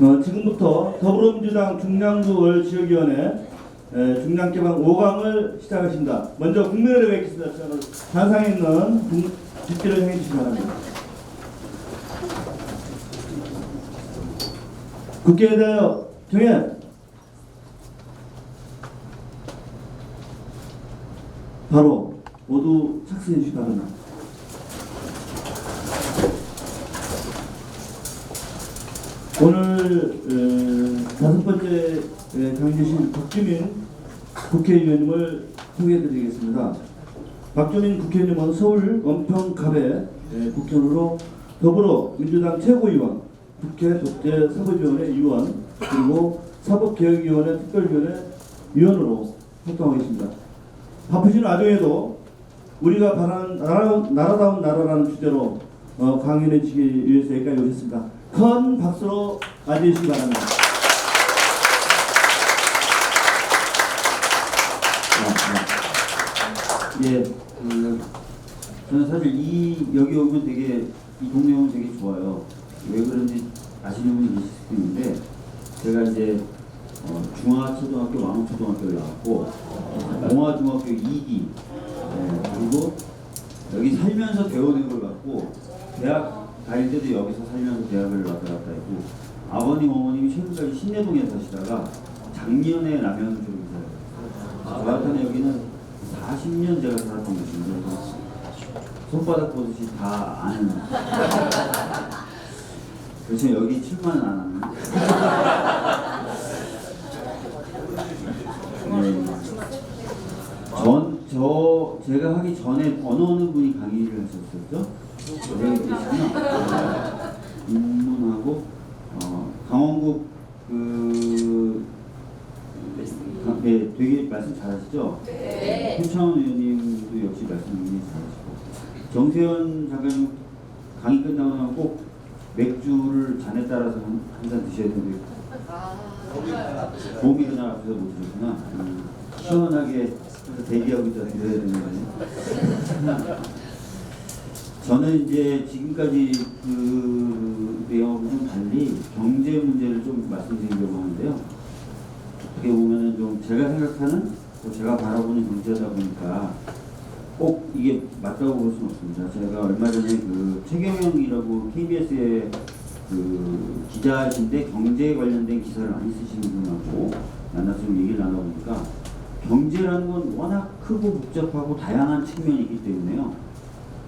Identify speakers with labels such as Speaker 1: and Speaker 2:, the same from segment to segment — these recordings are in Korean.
Speaker 1: 지금부터 더불어민주당 중랑구을 지역위원회 중랑개방 5강을 시작하십니다. 먼저 국민의힘에 뵙겠습니다. 단상에 있는 집기를 행해 주시기 바랍니다. 국회에 대하여 정해. 바로 모두 착수해 주시기 바랍니다. 오늘 다섯 번째 강의되신 박주민 국회의원님을 소개해드리겠습니다. 박주민 국회의원님은 서울 은평갑의 국회의원으로 더불어민주당 최고위원, 국회 독재사법위원회 위원, 그리고 사법개혁위원회 특별위원회 위원으로 활동하고 있습니다. 바쁘신 와중에도 우리가 바라는 나라다운 나라라는 주제로 강연해 주시기 위해서 여기까지 오셨습니다. 큰 박수로 맞이해주시기 바랍니다.
Speaker 2: 예, 저는 사실 여기 오면 되게 이 동네 오면 되게 좋아요. 왜 그런지 아시는 분이 계실 수도 있는데 제가 이제 중화초등학교 왕초등학교를 나왔고 공화중학교 2기 그리고 여기 살면서 배우는 걸 갖고 대학 다닐 때도 여기서 살면서 대학을 왔다 갔다 했고 아버님 어머님이 최근까지 신내동에 사시다가 작년에 남양주 쪽에 살아요. 저한테는 여기는 40년 제가 살았던 곳인데 손바닥 보듯이 다 아는 그래서 여기 출마는 안 하는 제가 하기 전에 어느 분이 강의를 하셨었죠? 여기 계시구나. 입문하고 강원국 되게 말씀 잘하시죠?
Speaker 3: 네.
Speaker 2: 표창원 의원님도 역시 말씀 굉장히 잘하시고 정세현 장관님 강의 끝나고 나면 꼭 맥주를 잔에 따라서 한 잔 드셔야 되는데 몸이 그날 앞에서 못 드셨구나. 시원하게 대기하고 있다 드려야 되는 거예요. 저는 이제 지금까지 그 내용하고는 달리 경제 문제를 좀 말씀드리려고 하는데요. 어떻게 보면은 좀 제가 생각하는 또 제가 바라보는 경제다 보니까 꼭 이게 맞다고 볼 수는 없습니다. 제가 얼마 전에 그 최경영이라고 KBS의 그 기자이신데 경제에 관련된 기사를 많이 쓰시는 분하고 만나서 좀 얘기를 나눠보니까 경제라는 건 워낙 크고 복잡하고 다양한 측면이 있기 때문에요.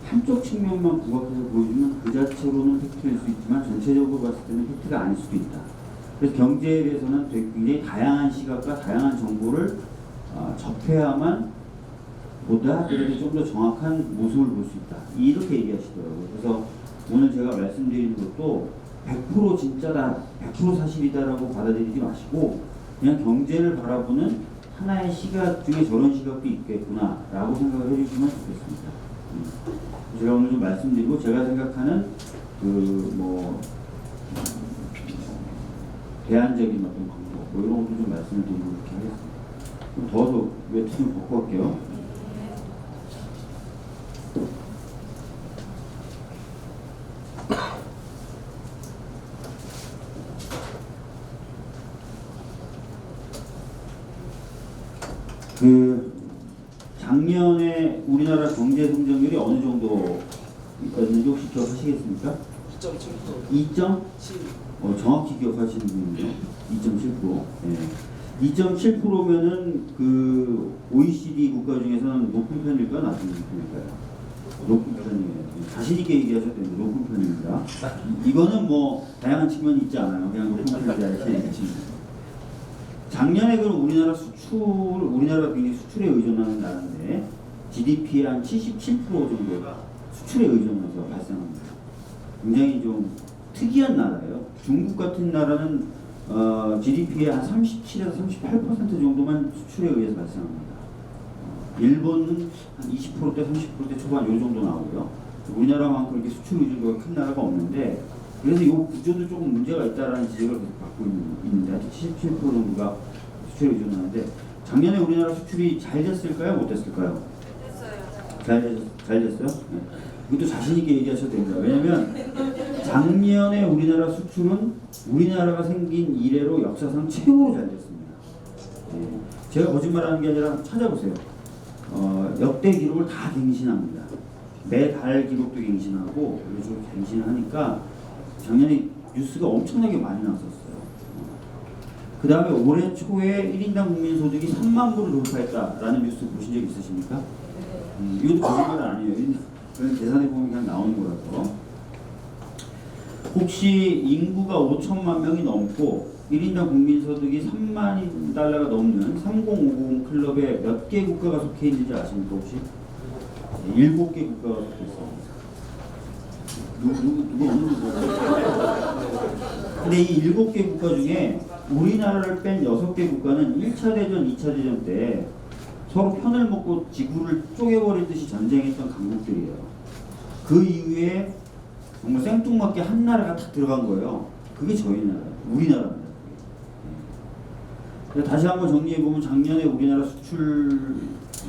Speaker 2: 한쪽 측면만 부각해서 보여주면 그 자체로는 팩트일 수 있지만 전체적으로 봤을 때는 팩트가 아닐 수도 있다. 그래서 경제에 대해서는 굉장히 다양한 시각과 다양한 정보를 접해야만 보다 그래도 좀 더 정확한 모습을 볼 수 있다. 이렇게 얘기하시더라고요. 그래서 오늘 제가 말씀드리는 것도 100% 진짜다, 100% 사실이다라고 받아들이지 마시고 그냥 경제를 바라보는 하나의 시각 중에 저런 시각도 있겠구나라고 생각을 해주시면 좋겠습니다. 제가 오늘 좀 말씀드리고 제가 생각하는 대안적인 어떤 방법 이런 것도 좀 말씀을 드리고 이렇게 하겠습니다. 좀 더워서 외투 좀 벗고 갈게요. 작년에 우리나라 경제 성장률이 어느 정도 있었는지 혹시 기억하시겠습니까? 2.7%. 정확히 기억하시는 분이요. 2.7%. 네. 2.7%면은 그 OECD 국가 중에서는 높은 편일까요, 낮은 편일까요? 높은 편이에요. 자신 있게 얘기하셔도 됩니다. 높은 편입니다. 이거는 뭐 다양한 측면이 있지 않아요. 그냥 높은 편이다 이렇게 얘기하시면. 작년에 그럼 우리나라가 굉장히 수출에 의존하는 나라인데 GDP의 한 77% 정도가 수출에 의존해서 발생합니다. 굉장히 좀 특이한 나라예요. 중국 같은 나라는 GDP의 한 37에서 38% 정도만 수출에 의해서 발생합니다. 일본은 한 20%대, 30%대 초반 요 정도 나오고요. 우리나라만큼 이렇게 수출 의존도가 큰 나라가 없는데 그래서 이 구조도 조금 문제가 있다라는 지적을 계속 받고 있는데 아직 77% 정도가 수출에 의존하는데 작년에 우리나라 수출이 잘 됐을까요? 못 됐을까요?
Speaker 3: 됐어요.
Speaker 2: 잘 됐어요? 네. 이것도 자신 있게 얘기하셔도 됩니다. 왜냐면 작년에 우리나라 수출은 우리나라가 생긴 이래로 역사상 최고로 잘 됐습니다. 예, 제가 거짓말하는 게 아니라 찾아보세요. 역대 기록을 다 갱신합니다. 매달 기록도 갱신하고 요즘 갱신하니까 작년에 뉴스가 엄청나게 많이 나왔었어요. 그 다음에 올해 초에 1인당 국민소득이 3만 불을 돌파했다라는 뉴스 보신 적 있으십니까? 이것도 거짓말 아니에요. 그냥 계산해보면 그냥 나오는 거라서. 혹시 인구가 5천만 명이 넘고 1인당 국민소득이 3만 달러가 넘는 3050 클럽에 몇 개 국가가 속해 있는지 아십니까 혹시? 7개 국가가 속해 있습니다. 누가 어느 누가? 근데 이 7개 국가 중에 우리나라를 뺀 6개 국가는 1차 대전, 2차 대전 때 서로 편을 먹고 지구를 쪼개버리듯이 전쟁했던 강국들이에요. 그 이후에 정말 생뚱맞게 한 나라가 탁 들어간 거예요. 그게 저희 나라, 우리나라입니다. 다시 한번 정리해보면 작년에 우리나라 수출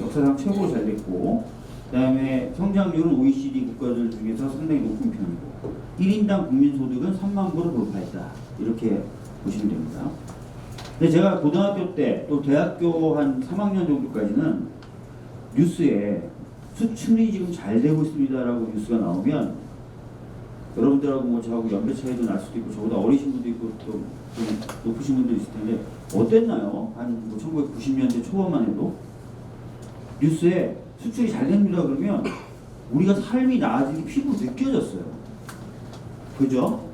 Speaker 2: 역사상 최고로 잘 됐고, 그 다음에 성장률은 OECD 국가들 중에서 상당히 높은 편이고, 1인당 국민소득은 3만 불을 돌파했다. 이렇게 보시면 됩니다. 근데 제가 고등학교 때 또 대학교 한 3학년 정도까지는 뉴스에 수출이 지금 잘 되고 있습니다라고 뉴스가 나오면 여러분들하고 뭐 저하고 연배 차이도 날 수도 있고 저보다 어리신 분도 있고 또 높으신 분도 있을 텐데 어땠나요? 한 뭐 1990년대 초반만 해도 뉴스에 수출이 잘 됩니다 그러면 우리가 삶이 나아지는 게 피부로 느껴졌어요. 그죠?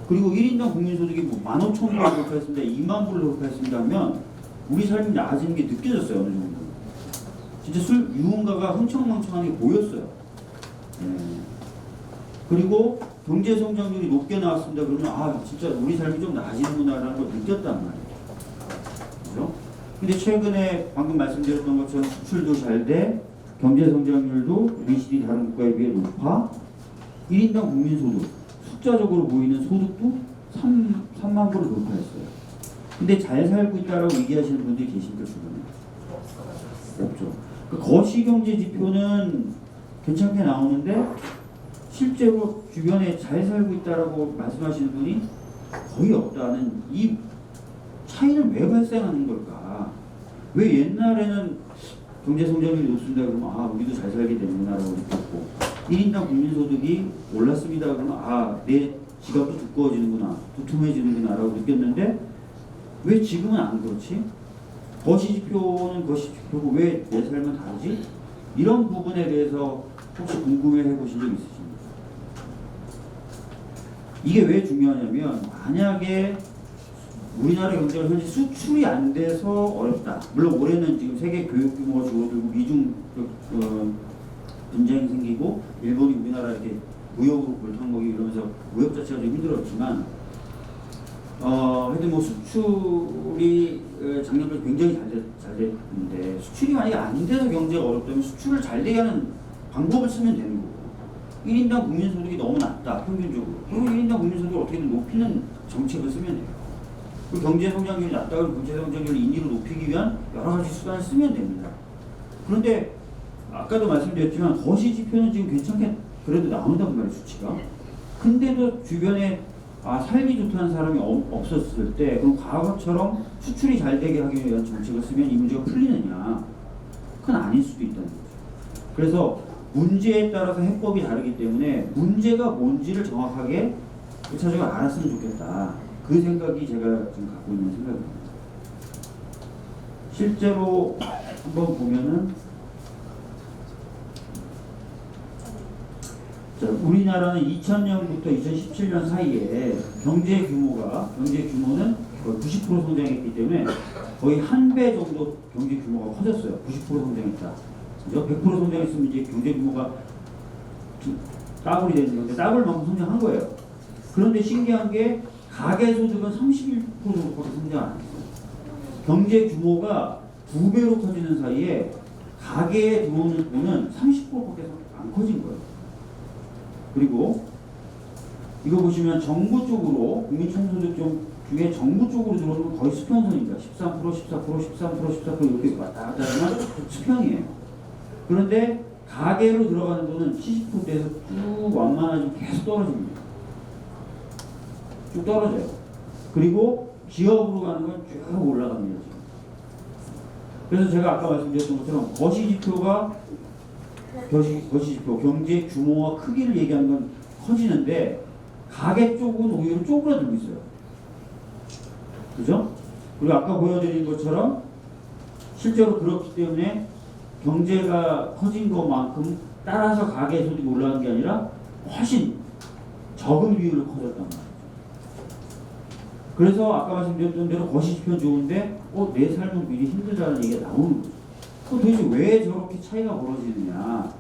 Speaker 2: 그리고 1인당 국민소득이 뭐 15,000불을 돌파했습니다. 2만 불을 돌파했습니다 하면 우리 삶이 나아지는 게 느껴졌어요. 어느 정도. 진짜 유흥가가 흥청망청한 게 보였어요. 그리고 경제 성장률이 높게 나왔습니다. 그러면 아 진짜 우리 삶이 좀 나아지는구나라는 걸 느꼈단 말이에요. 그죠? 근데 최근에 방금 말씀드렸던 것처럼 수출도 잘 돼, 경제 성장률도 OECD 다른 국가에 비해 높아, 1인당 국민소득 숫자적으로 보이는 소득도 3만 불을 돌파했어요. 근데 잘 살고 있다라고 얘기하시는 분들이 계십니까 주변에? 없죠. 그 거시경제 지표는 괜찮게 나오는데 실제로 주변에 잘 살고 있다라고 말씀하시는 분이 거의 없다는 이 차이는 왜 발생하는 걸까? 왜 옛날에는 경제 성장률이 높습니다 그러면 아 우리도 잘 살게 되는구나라고 느꼈고 1인당 국민소득이 올랐습니다 그러면 아 내 지갑도 두꺼워지는구나 두툼해지는구나 라고 느꼈는데 왜 지금은 안 그렇지? 거시지표는 거시지표고 왜 내 삶은 다르지? 이런 부분에 대해서 혹시 궁금해 해보신 적 있으십니까? 이게 왜 중요하냐면 만약에 우리나라 경제가 현재 수출이 안 돼서 어렵다. 물론 올해는 지금 세계 교육 규모가 줄어들고 미중 분쟁이 생기고 일본이 우리나라 이렇게 무역으로 골탕먹이 이러면서 무역 자체가 좀 힘들었지만 하여튼 뭐 수출이 작년까지 굉장히 잘 됐는데 수출이 만약에 안 돼서 경제가 어렵다면 수출을 잘 되게 하는 방법을 쓰면 되는 거고 1인당 국민소득이 너무 낮다 평균적으로 그럼 1인당 국민소득을 어떻게든 높이는 정책을 쓰면 돼요. 그 경제 성장률이 낮다 그러면 경제 성장률을 인위로 높이기 위한 여러 가지 수단을 쓰면 됩니다. 그런데 아까도 말씀드렸지만 거시 지표는 지금 괜찮게 그래도 나온단 말이에요 수치가. 근데도 주변에 삶이 좋다는 사람이 없었을 때 그럼 과거처럼 수출이 잘 되게 하기 위한 정책을 쓰면 이 문제가 풀리느냐? 그건 아닐 수도 있다는 거죠. 그래서 문제에 따라서 해법이 다르기 때문에 문제가 뭔지를 정확하게 1차적으로 알았으면 좋겠다. 그 생각이 제가 지금 갖고 있는 생각입니다. 실제로 한번 보면은 자, 우리나라는 2000년부터 2017년 사이에 경제 규모는 거의 90% 성장했기 때문에 거의 한 배 정도 경제 규모가 커졌어요. 90% 성장했다. 그죠? 100% 성장했으면 이제 경제 규모가 더블이 되는 건데 더블만큼 성장한 거예요. 그런데 신기한 게 가계소득은 31% 정도밖에 성장 안 했어요. 경제 규모가 2배로 커지는 사이에 가계에 들어오는 돈은 30%밖에 안 커진 거예요. 그리고 이거 보시면 정부 쪽으로 국민총소득 중에 정부 쪽으로 들어오는 건 거의 수평선입니다. 13%, 14%, 13%, 14% 이렇게 왔다 갔다 하면 수평이에요. 그런데 가계로 들어가는 돈은 70%대에서 쭉 완만하게 계속 떨어집니다. 쭉 떨어져요. 그리고 기업으로 가는 건 쭉 올라갑니다. 지금. 그래서 제가 아까 말씀드렸던 것처럼 거시지표가 거시지표 경제 규모와 크기를 얘기하는 건 커지는데 가계 쪽은 오히려 쪼그라들고 있어요. 그죠? 그리고 아까 보여드린 것처럼 실제로 그렇기 때문에 경제가 커진 것만큼 따라서 가계 소득이 올라간 게 아니라 훨씬 적은 비율로 커졌단 말이에요. 그래서 아까 말씀드렸던 대로 거시지표는 좋은데 내 삶은 미리 힘들다는 얘기가 나오는 거죠. 도대체 왜 저렇게 차이가 벌어지느냐,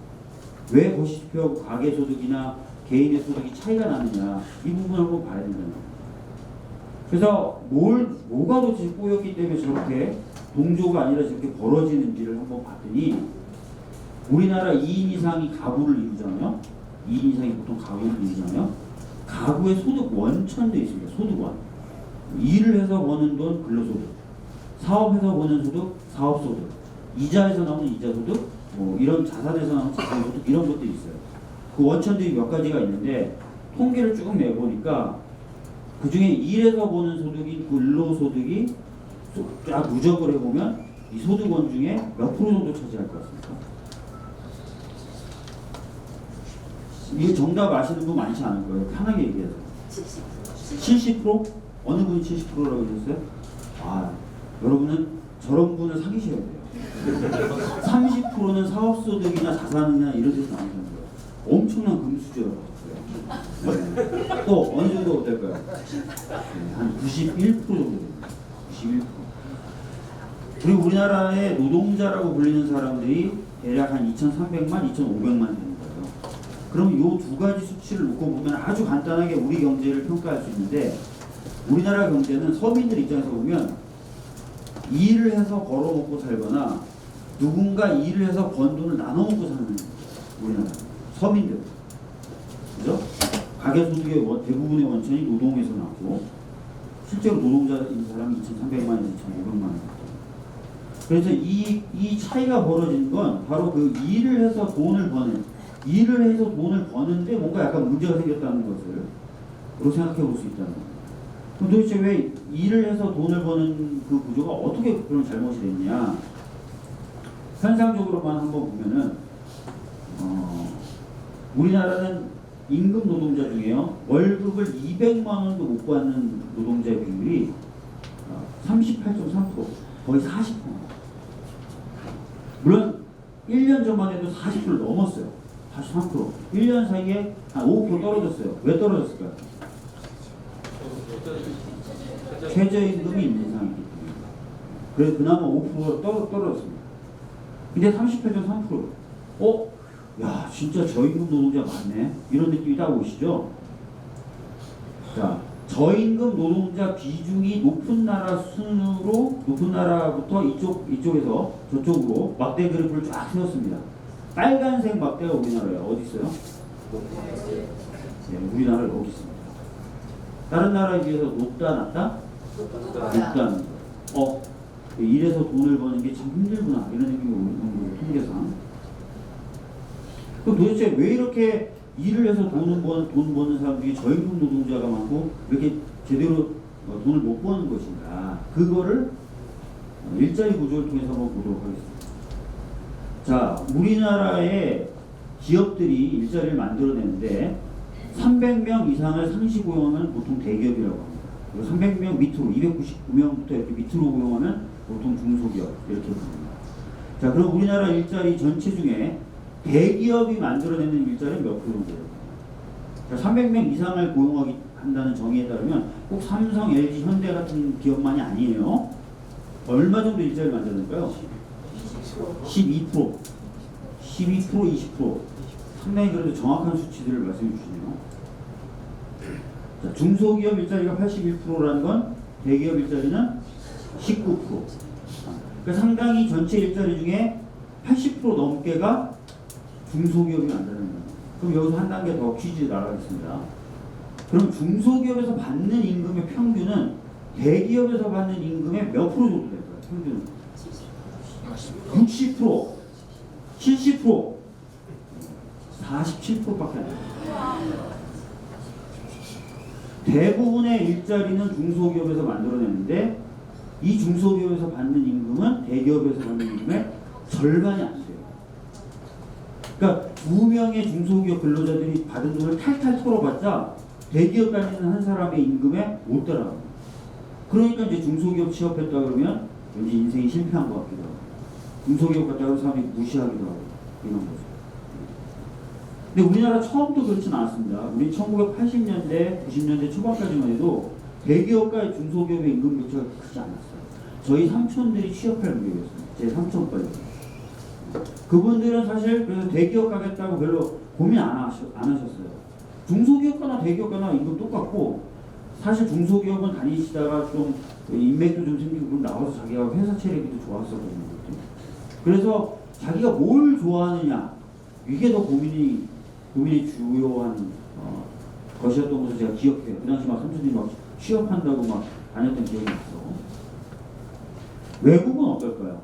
Speaker 2: 왜 거시지표하고 가계소득이나 개인의 소득이 차이가 나느냐, 이 부분을 한번 봐야 된다는 거예요. 그래서 뭐가 도대체 꼬였기 때문에 저렇게 동조가 아니라 저렇게 벌어지는지를 한번 봤더니, 우리나라 2인 이상이 가구를 이루잖아요. 2인 이상이 보통 가구를 이루잖아요. 가구의 소득 원천도 있습니다. 소득원. 일을 해서 버는 돈 근로소득, 사업해서 버는 소득 사업소득, 이자에서 나오는 이자소득, 이런 자산에서 나오는 자산소득, 이런 것도 있어요. 그 원천들이 몇 가지가 있는데 통계를 쭉 내보니까 그 중에 일에서 버는 소득인 근로소득이 쫙 누적을 해보면 이 소득원 중에 몇 프로 정도 차지할 것 같습니까? 이게 정답 아시는 분 많지 않을 거예요. 편하게 얘기해서 70%? 어느 분이 70%라고 하셨어요? 여러분은 저런 분을 사귀셔야 돼요. 30%는 사업소득이나 자산이나 이런 데서 나오는 거예요. 엄청난 금수저라고 했어요. 네. 또 어느 정도 될까요? 네, 한 91% 정도 됩니다. 91%. 그리고 우리나라의 노동자라고 불리는 사람들이 대략 한 2,300만, 2,500만 되는 거예요. 그럼 이 두 가지 수치를 놓고 보면 아주 간단하게 우리 경제를 평가할 수 있는데, 우리나라 경제는 서민들 입장에서 보면 일을 해서 벌어먹고 살거나 누군가 일을 해서 번 돈을 나눠 먹고 사는 우리나라 서민들, 그죠? 가계소득의 대부분의 원천이 노동에서 나고, 실제로 노동자인 사람이 2,300만에서 2,500만. 그래서 이 차이가 벌어진 건 바로 그 일을 해서 돈을 버는데 뭔가 약간 문제가 생겼다는 것을 생각해 볼 수 있다는 거예요. 그럼 도대체 왜 일을 해서 돈을 버는 그 구조가 어떻게 그런 잘못이 됐냐? 현상적으로만 한번 보면은 우리나라는 임금 노동자 중에요, 월급을 200만 원도 못 받는 노동자의 비율이 38.3%, 거의 40%. 물론 1년 전만 해도 40%를 넘었어요. 43%. 1년 사이에 한 5% 떨어졌어요. 왜 떨어졌을까요? 최저임금이 인상이기 때문에. 그래서 그나마 5% 떨어졌습니다. 근데 38.3%. 야, 진짜 저임금 노동자 많네. 이런 느낌이 딱 오시죠? 자, 저임금 노동자 비중이 높은 나라 순으로, 높은 나라부터 이쪽에서 저쪽으로 막대 그래프를 쫙 세웠습니다. 빨간색 막대가 우리나라예요. 어디 있어요? 네, 우리나라 여기 있습니다. 다른 나라에 비해서 높다, 낮다? 높다는 거. 이래서 돈을 버는 게 참 힘들구나, 이런 느낌이 오는 거예요, 통계상. 그럼 도대체 왜 이렇게 일을 해서 돈 버는 사람들이 저임금 노동자가 많고 왜 이렇게 제대로 돈을 못 버는 것인가? 그거를 일자리 구조를 통해서 한번 보도록 하겠습니다. 자, 우리나라의 기업들이 일자리를 만들어내는데 300명 이상을 상시 고용하면 보통 대기업이라고 합니다. 그리고 300명 밑으로 299명부터 이렇게 밑으로 고용하면 보통 중소기업, 이렇게 부릅니다. 자, 그럼 우리나라 일자리 전체 중에 대기업이 만들어내는 일자리는 몇 프로 정도예요? 300명 이상을 고용하기 한다는 정의에 따르면 꼭 삼성, LG, 현대 같은 기업만이 아니에요. 얼마 정도 일자리를 만들어낼까요? 12%, 20%. 상당히 그래도 정확한 수치들을 말씀해 주시네요. 자, 중소기업 일자리가 81%라는 건 대기업 일자리는 19%. 그러니까 상당히 전체 일자리 중에 80% 넘게가 중소기업이 만드는 거예요. 그럼 여기서 한 단계 더 퀴즈 나가겠습니다. 그럼 중소기업에서 받는 임금의 평균은 대기업에서 받는 임금의 몇 프로 정도 될까요? 평균은 60%, 70%, 47%밖에 안 돼요. 대부분의 일자리는 중소기업에서 만들어내는데 이 중소기업에서 받는 임금은 대기업에서 받는 임금의 절반이 안 돼요. 그러니까 2명의 중소기업 근로자들이 받은 돈을 탈탈 털어봤자 대기업 다니는 한 사람의 임금에 못 따라가요. 그러니까 이제 중소기업 취업했다 그러면 왠지 인생이 실패한 것 같기도 하고 중소기업 갔다가 사람이 무시하기도 하고 이런 거죠. 근데 우리나라 처음부터 그렇진 않았습니다. 우리 1980년대, 90년대 초반까지만 해도 대기업과 중소기업의 임금 격차가 크지 않았어요. 저희 삼촌들이 취업할 무렵이었어요. 제 삼촌까지. 그분들은 사실 그래서 대기업 가겠다고 별로 고민 안 하셨어요. 중소기업 가나 대기업 가나 임금 똑같고 사실 중소기업은 다니시다가 좀 인맥도 좀 생기고 그럼 나와서 자기가 회사 차리기도 좋았었거든요. 그래서 자기가 뭘 좋아하느냐 이게 더 고민이 주요한 것이었던 것을 제가 기억해요. 그 당시 막 삼촌이 막 취업한다고 막 다녔던 기억이 있어. 외국은 어떨까요?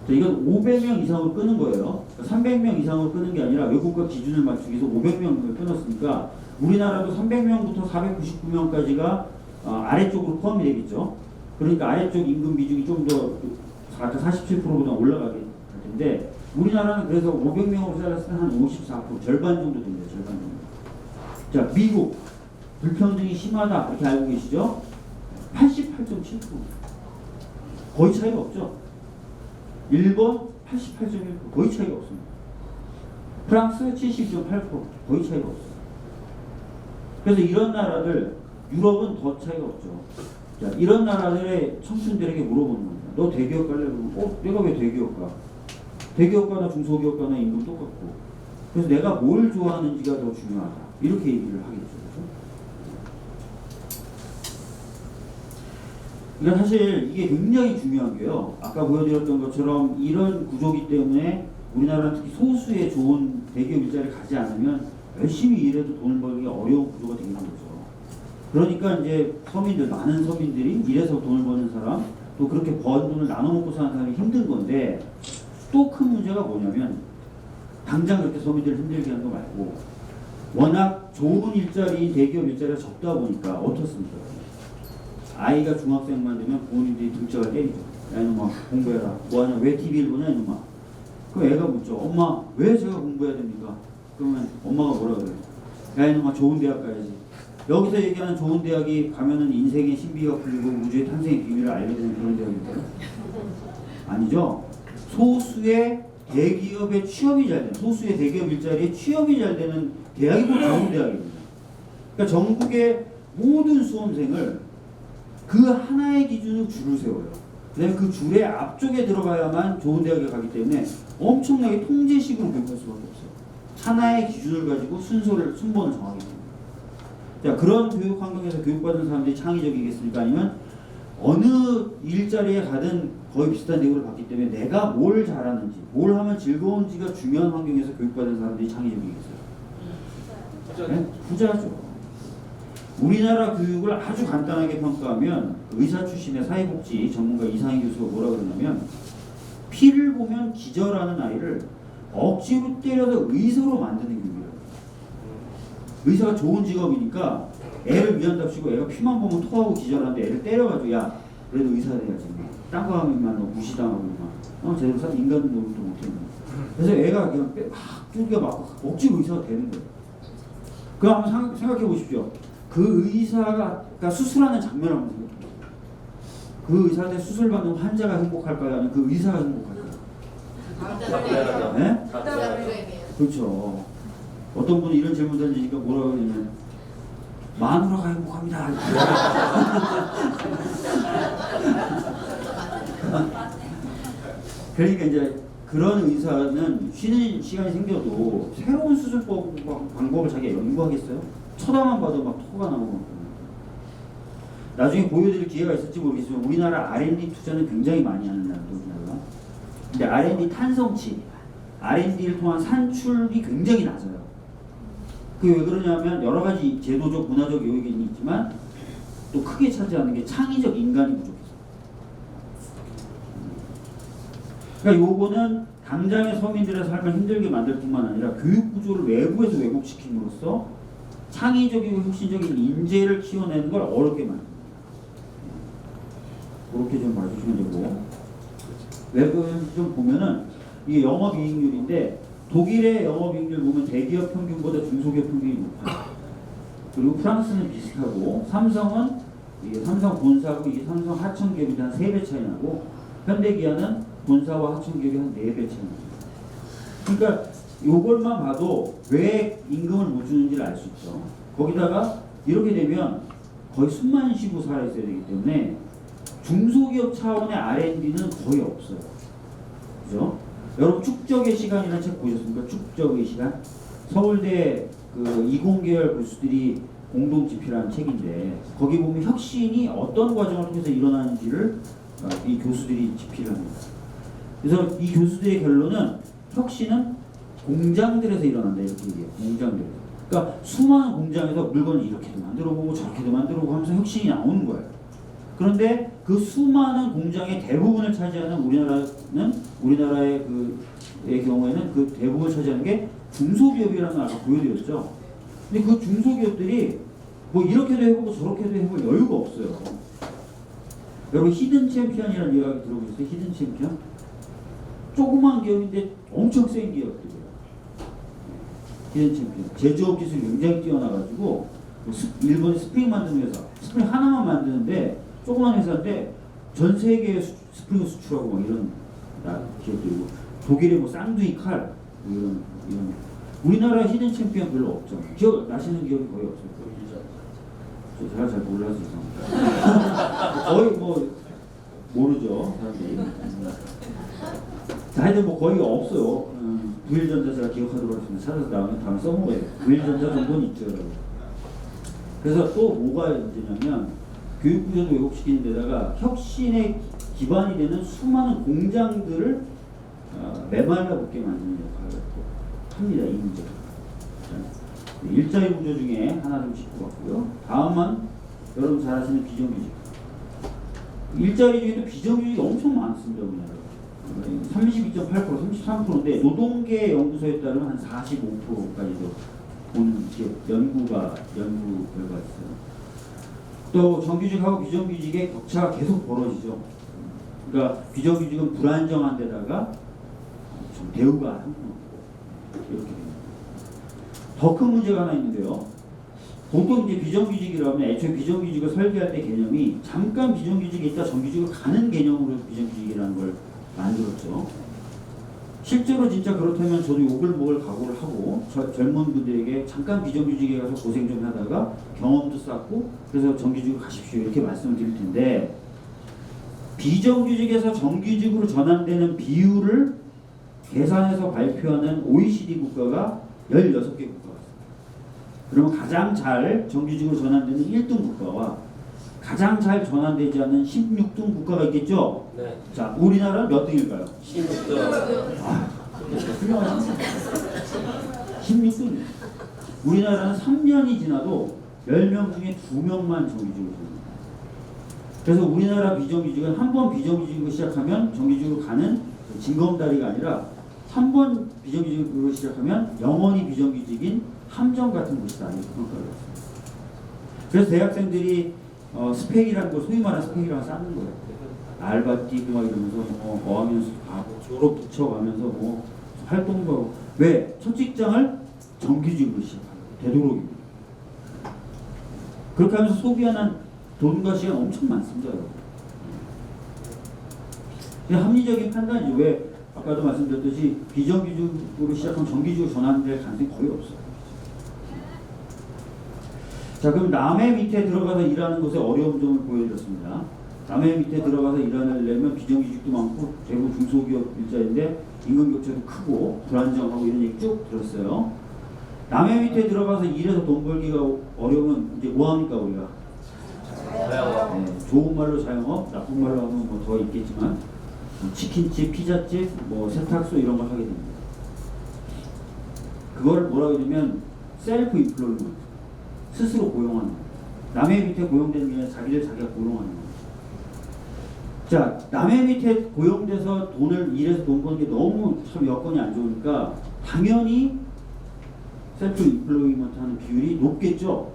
Speaker 2: 자, 이건 500명 이상으로 끄는 거예요. 300명 이상으로 끄는 게 아니라 외국과 기준을 맞추기 위해서 500명을 끊었으니까 우리나라도 300명부터 499명까지가 아래쪽으로 포함이 되겠죠. 그러니까 아래쪽 임금 비중이 좀 더 아까 47%보다 올라가게 될 텐데 우리나라는 그래서 500명으로 잘랐을 때 한 54% 절반 정도 됩니다. 절반 정도. 자, 미국 불평등이 심하다 이렇게 알고 계시죠? 88.7% 거의 차이가 없죠. 일본 88.1% 거의 차이가 없습니다. 프랑스 70.8% 거의 차이가 없어요. 그래서 이런 나라들 유럽은 더 차이가 없죠. 자, 이런 나라들의 청춘들에게 물어보는 겁니다. 너 대기업 갈래? 그러면 내가 왜 대기업 가? 대기업 가나 중소기업 가나 임금 똑같고 그래서 내가 뭘 좋아하는지가 더 중요하다 이렇게 얘기를 하겠죠. 그러니까 사실 이게 굉장히 중요한 게요. 아까 보여드렸던 것처럼 이런 구조기 때문에 우리나라는 특히 소수의 좋은 대기업 일자리를 가지 않으면 열심히 일해도 돈을 벌기 어려운 구조가 되는 거죠. 그러니까 이제 서민들, 많은 서민들이 일해서 돈을 버는 사람, 또 그렇게 번 돈을 나눠 먹고 사는 사람이 힘든 건데 또 큰 문제가 뭐냐면 당장 그렇게 서민들을 힘들게 하는 거 말고 워낙 좋은 일자리, 대기업 일자리가 적다 보니까 어떻습니까? 아이가 중학생만 되면 부모님들이 등짝을 때리죠. 야 이놈아 공부해라. 뭐하냐? 왜 TV를 보냐 이놈아. 그럼 애가 묻죠. 엄마 왜 제가 공부해야 됩니까? 그러면 엄마가 뭐라 그래요? 야 이놈아 좋은 대학 가야지. 여기서 얘기하는 좋은 대학이 가면은 인생의 신비가 풀리고 우주의 탄생의 비밀을 알게 되는 그런 대학일까요? 아니죠. 소수의 대기업의 취업이 잘 되는, 소수의 대기업 일자리에 취업이 잘 되는 대학이 꼭 좋은 대학입니다. 그러니까 전국의 모든 수험생을 그 하나의 기준으로 줄을 세워요. 그다음에 그 줄의 앞쪽에 들어가야만 좋은 대학에 가기 때문에 엄청나게 통제식으로 교육할 수밖에 없어요. 하나의 기준을 가지고 순번을 정하기 때문에. 자, 그런 교육 환경에서 교육받은 사람들이 창의적이겠습니까? 아니면 어느 일자리에 가든 거의 비슷한 대우를 받기 때문에 내가 뭘 잘하는지, 뭘 하면 즐거운지가 중요한 환경에서 교육받은 사람들이 창의적이겠어요? 네? 부자죠. 우리나라 교육을 아주 간단하게 평가하면 의사 출신의 사회복지 전문가 이상희 교수가 뭐라 그러냐면 피를 보면 기절하는 아이를 억지로 때려서 의사로 만드는 교육이에요. 의사가 좋은 직업이니까 애를 위한답시고 애가 피만 보면 토하고 기절하는데 애를 때려가지고 야 그래도 의사 돼야지. 딴 거 하면 너 무시당하고 제대로 인간 노릇도 못했네. 그래서 애가 그냥 막 뚫겨 맞고 억지로 의사가 되는 거예요. 그거 한번 생각해 보십시오. 그 의사가 그러니까 수술하는 장면을 한번 생각해 보세요. 그 의사한테 수술받는 환자가 행복할까요? 아니면 그 의사가 행복할까요? 네? 그렇죠. 어떤 분이 이런 질문 던지니까 뭐라고 하냐면 마누라가 행복합니다. 그러니까 이제 그런 의사는 쉬는 시간이 생겨도 새로운 수술법 방법을 자기가 연구하겠어요? 쳐다만 봐도 막 토가 나오고. 나중에 보여드릴 기회가 있을지 모르겠지만 우리나라 R&D 투자는 굉장히 많이 하는 나라도 우리나라가. 근데 R&D 탄성치, R&D를 통한 산출이 굉장히 낮아요. 그게 왜 그러냐면 여러 가지 제도적, 문화적 요인이 있지만 또 크게 차지하는 게 창의적 인간이 부족해서. 그러니까 요거는 당장의 서민들의 삶을 힘들게 만들 뿐만 아니라 교육 구조를 외부에서 왜곡시킴으로써 창의적이고 혁신적인 인재를 키워내는 걸 어렵게 만듭니다. 그렇게 좀 봐주시면 되고, 외부에 좀 보면은 이게 영업이익률인데 독일의 영업이익률 보면 대기업 평균보다 중소기업 평균이 높아요. 그리고 프랑스는 비슷하고, 삼성은 이게 삼성 본사고 이게 삼성 하청기업이 한 3배 차이 나고, 현대기아는 본사와 하청기업이 한 4배 차이 납니다. 그러니까 이걸만 봐도 왜 임금을 못 주는지를 알 수 있죠. 거기다가 이렇게 되면 거의 숨만 쉬고 살아 있어야 되기 때문에 중소기업 차원의 R&D는 거의 없어요. 그죠? 여러분 축적의 시간이라는 책 보셨습니까? 축적의 시간? 서울대 그 이공계열 교수들이 공동 집필한 책인데 거기 보면 혁신이 어떤 과정을 통해서 일어나는지를 이 교수들이 집필을 합니다. 그래서 이 교수들의 결론은 혁신은 공장들에서 일어난다 이렇게 얘기해요. 공장들에서. 그러니까 수많은 공장에서 물건을 이렇게도 만들어보고 저렇게도 만들어보고 하면서 혁신이 나오는 거예요. 그런데 그 수많은 공장의 대부분을 차지하는 우리나라의 그의 경우에는 그 대부분을 차지하는 게 중소기업이라는 걸 아까 보여드렸죠. 근데 그 중소기업들이 뭐 이렇게도 해보고 저렇게도 해볼 여유가 없어요. 여러분 히든 챔피언이라는 이야기 들어보셨어요? 히든 챔피언? 조그만 기업인데 엄청 센 기업들이에요. 히든 챔피언. 제조업 기술이 굉장히 뛰어나가지고 일본의 스프링 만드는 회사, 스프링 하나만 만드는데 조그만 회사인데 전 세계에 스프링을 수출하고 막 이런 기업들이고, 독일의 뭐 쌍둥이 칼 뭐 이런 우리나라 히든 챔피언 별로 없죠. 기억 나시는 기업이 거의 없어요. 제가 잘 몰라서 죄송합니다. 거의 뭐 모르죠 사람들이. 하여튼 뭐 거의 없어요. 부일전자 제가 기억하도록 하겠습니다. 찾아서 나오면 다음에 써먹어요. 부일전자 정도는 있죠. 그래서 또 뭐가 문제냐면 교육구조도 왜곡시키는 데다가 혁신의 기반이 되는 수많은 공장들을 메말라 붙게 만드는 역할을 또 합니다. 이 문제가. 일자리 구조 중에 하나 좀 짚고 갔고요. 다음은 여러분 잘 아시는 비정규직. 일자리 중에도 비정규직이 엄청 많습니다. 우리나라가. 32.8%, 33%인데 노동계 연구소에 따르면 한 45%까지도 보는 연구 결과가 있어요. 또 정규직하고 비정규직의 격차가 계속 벌어지죠. 그러니까 비정규직은 불안정한 데다가 좀 대우가 형편없고 이렇게 됩니다. 더 큰 문제가 하나 있는데요. 보통 이제 비정규직이라면 애초에 비정규직을 설계할 때 개념이 잠깐 비정규직에 있다 정규직으로 가는 개념으로 비정규직이라는 걸 만들었죠. 실제로 진짜 그렇다면 저도 욕을 먹을 각오를 하고 젊은 분들에게 잠깐 비정규직에 가서 고생 좀 하다가 경험도 쌓고 그래서 정규직으로 가십시오 이렇게 말씀을 드릴 텐데, 비정규직에서 정규직으로 전환되는 비율을 계산해서 발표하는 OECD 국가가 16개 국가가 있습니다. 그러면 가장 잘 정규직으로 전환되는 1등 국가와 가장 잘 전환되지 않는 16등 국가가 있겠죠?
Speaker 3: 네.
Speaker 2: 자, 우리나라는 몇 등일까요?
Speaker 3: 16등.
Speaker 2: 아, 훌륭하죠? 16등. 우리나라는 3년이 지나도 10명 중에 2명만 정규직으로 전환합니다. 그래서 우리나라 비정규직은 한 번 비정규직으로 시작하면 정규직으로 가는 징검다리가 아니라 한 번 비정규직으로 시작하면 영원히 비정규직인 함정 같은 곳이다. 이렇게 평가를 했습니다. 그래서 대학생들이 스펙이라는 걸 소위 말하는 스펙이라고 쌓는 거예요. 알바 뛰고 막 이러면서 뭐 어학연수 가고 졸업 붙여가면서 뭐 활동도 하고. 왜? 첫 직장을 정규직으로 시작하는 되도록입니다. 그렇게 하면서 소비하는 돈과 시간 엄청 많습니다. 여러분. 합리적인 판단이죠. 왜? 아까도 말씀드렸듯이 비정규직으로 시작하면 정규직으로 전환될 가능성이 거의 없어요. 자, 그럼 남의 밑에 들어가서 일하는 것의 어려움 점을 보여드렸습니다. 남의 밑에 들어가서 일하려면 비정규직도 많고 대부분 중소기업 일자리인데 임금 격차도 크고 불안정하고 이런 얘기 쭉 들었어요. 남의 밑에 들어가서 일해서 돈 벌기가 어려우면 이제 뭐 합니까 우리가?
Speaker 3: 자영업.
Speaker 2: 네, 좋은 말로 자영업, 나쁜 말로 하면 뭐 더 있겠지만 치킨집, 피자집, 뭐 세탁소 이런 걸 하게 됩니다. 그걸 뭐라고 하냐면 셀프 임플로이먼트, 스스로 고용하는 거예요. 남의 밑에 고용되는 게 아니라 자기가 고용하는 거예요. 자, 남의 밑에 고용돼서 일해서 돈 버는 게 너무 참 여건이 안 좋으니까 당연히 셀프 인플로이먼트 하는 비율이 높겠죠.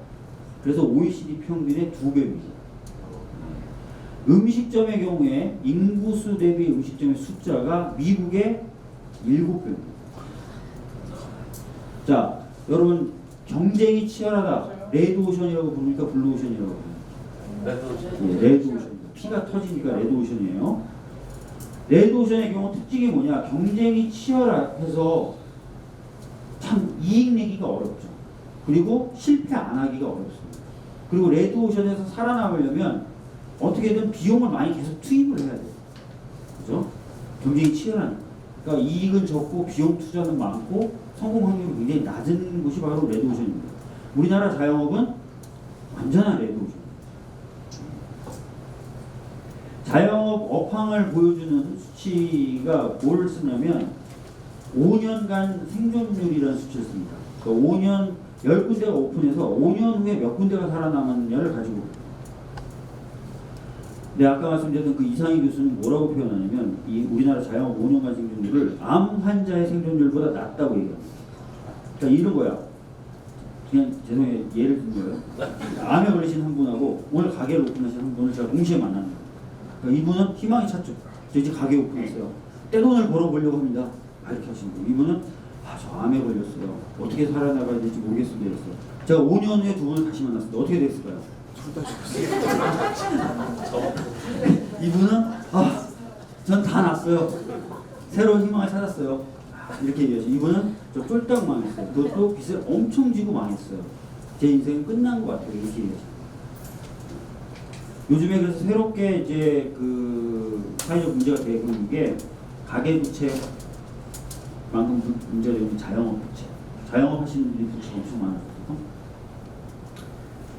Speaker 2: 그래서 OECD 평균의 2배입니다. 음식점의 경우에 인구수 대비 음식점의 숫자가 미국의 7배입니다. 자, 여러분 경쟁이 치열하다. 레드오션이라고 부르니까 블루오션이라고 부릅니다. 예, 레드오션. 피가 터지니까 레드오션이에요. 레드오션의 경우 특징이 뭐냐? 경쟁이 치열해서 참 이익 내기가 어렵죠. 그리고 실패 안 하기가 어렵습니다. 그리고 레드오션에서 살아남으려면 어떻게든 비용을 많이 계속 투입을 해야 돼요. 그죠? 경쟁이 치열하니까. 그러니까 이익은 적고 비용 투자는 많고 성공 확률이 굉장히 낮은 곳이 바로 레드오션입니다. 우리나라 자영업은 완전한 레드오션. 자영업 업황을 보여주는 수치가 뭘 쓰냐면 5년간 생존율이라는 수치를 씁니다. 그러니까 5년 10군데가 오픈해서 5년 후에 몇 군데가 살아남았느냐를 가지고. 근데 아까 말씀드렸던 그 이상희 교수는 뭐라고 표현하냐면 이 우리나라 자영업 5년간 생존율을 암 환자의 생존율보다 낮다고 얘기합니다. 그러니까 이런 거야. 그냥 죄송해요. 예를 든 거예요. 암에 걸리신 한 분하고 오늘 가게를 오픈하신 한 분을 제가 동시에 만나는 거예요. 그러니까 이분은 희망이 찼죠. 저 이제 가게 오픈했어요. 떼돈을 벌어보려고 합니다. 이렇게 하시는 거예요. 이분은 저 암에 걸렸어요. 어떻게 살아나가야 될지 모르겠습니다. 이랬어요. 제가 5년 후에 두 분을 다시 만났습니다. 어떻게 됐을까요? 이분은 전 다 났어요. 새로운 희망을 찾았어요. 이렇게 얘기하죠. 이분은 저 쫄딱 망했어요. 그것도 빚을 엄청 지고 망했어요. 제 인생은 끝난 것 같아요. 이렇게 얘기하죠. 요즘에 그래서 새롭게 이제 그 사회적 문제가 되고 있는 게 가계부채만큼 문제가 되는 자영업 부채. 자영업 하시는 분들이 부채가 엄청 많아요.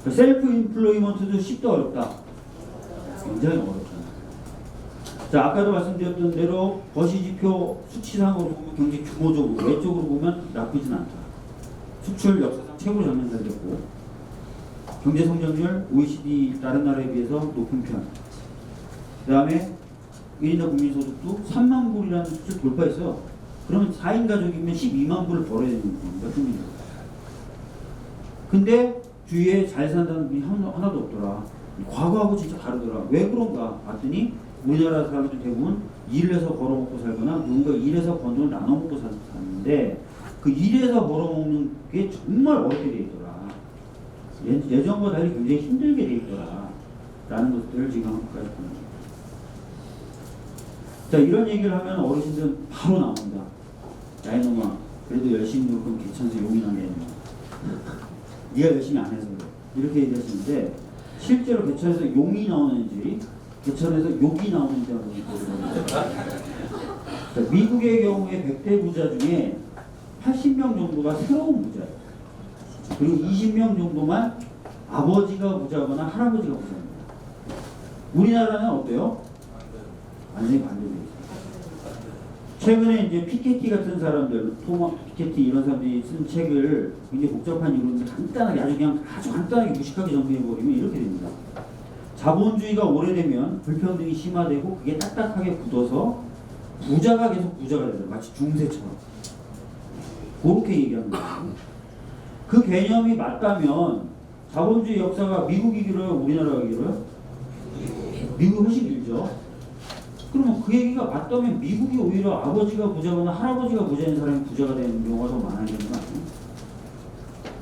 Speaker 2: 셀프 인플로이먼트도 쉽다 어렵다. 굉장히 어렵잖아요. 자, 아까도 말씀드렸던 대로 거시지표 수치상으로 보면 경제 규모적으로 외적으로 보면 나쁘진 않다. 수출 역사상 최고 작년 달렸고 경제 성장률 OECD 다른 나라에 비해서 높은 편. 그 다음에 1인당 국민소득도 3만 불이라는 수치를 돌파했어요. 그러면 4인 가족이면 12만 불을 벌어야 되는 겁니다. 국민들. 근데 주위에 잘 산다는 분이 하나도 없더라. 과거하고 진짜 다르더라. 왜 그런가 봤더니 우리나라 사람들 대부분 일해서 벌어먹고 살거나 누군가 일해서 번 돈을 나눠 먹고 사는데 그 일해서 벌어먹는 게 정말 어렵게 돼 있더라. 예전과 달리 굉장히 힘들게 돼 있더라. 라는 것들을 지금 한국까지 보는 거예요. 자, 이런 얘기를 하면 어르신들은 바로 나옵니다. 야 이놈아, 그래도 열심히 놀고 개천에서 용이 나네. 네가 열심히 안 해서 그래. 이렇게 얘기하시는데 실제로 개천에서 용이 나오는지 개천에서 욕이 나오는지 한번 보여드립니다. 미국의 경우에 100대 부자 중에 80명 정도가 새로운 부자예요. 그리고 20명 정도만 아버지가 부자거나 할아버지가 부자입니다. 우리나라는 어때요? 완전히 반대되어 있어요. 최근에 이제 피케티 같은 사람들, 토마 피케티 이런 사람들이 쓴 책을 굉장히 복잡한 이유로 간단하게 아주 간단하게 무식하게 정리해버리면 이렇게 됩니다. 자본주의가 오래되면 불평등이 심화되고 그게 딱딱하게 굳어서 부자가 계속 부자가 되죠. 마치 중세처럼. 그렇게 얘기합니다. 그 개념이 맞다면 자본주의 역사가 미국이 길어요? 우리나라가 길어요? 미국이 훨씬 길죠. 그러면 그 얘기가 맞다면 미국이 오히려 아버지가 부자거나 할아버지가 부자인 사람이 부자가 되는 경우가 더 많아야 되는 거 아니에요?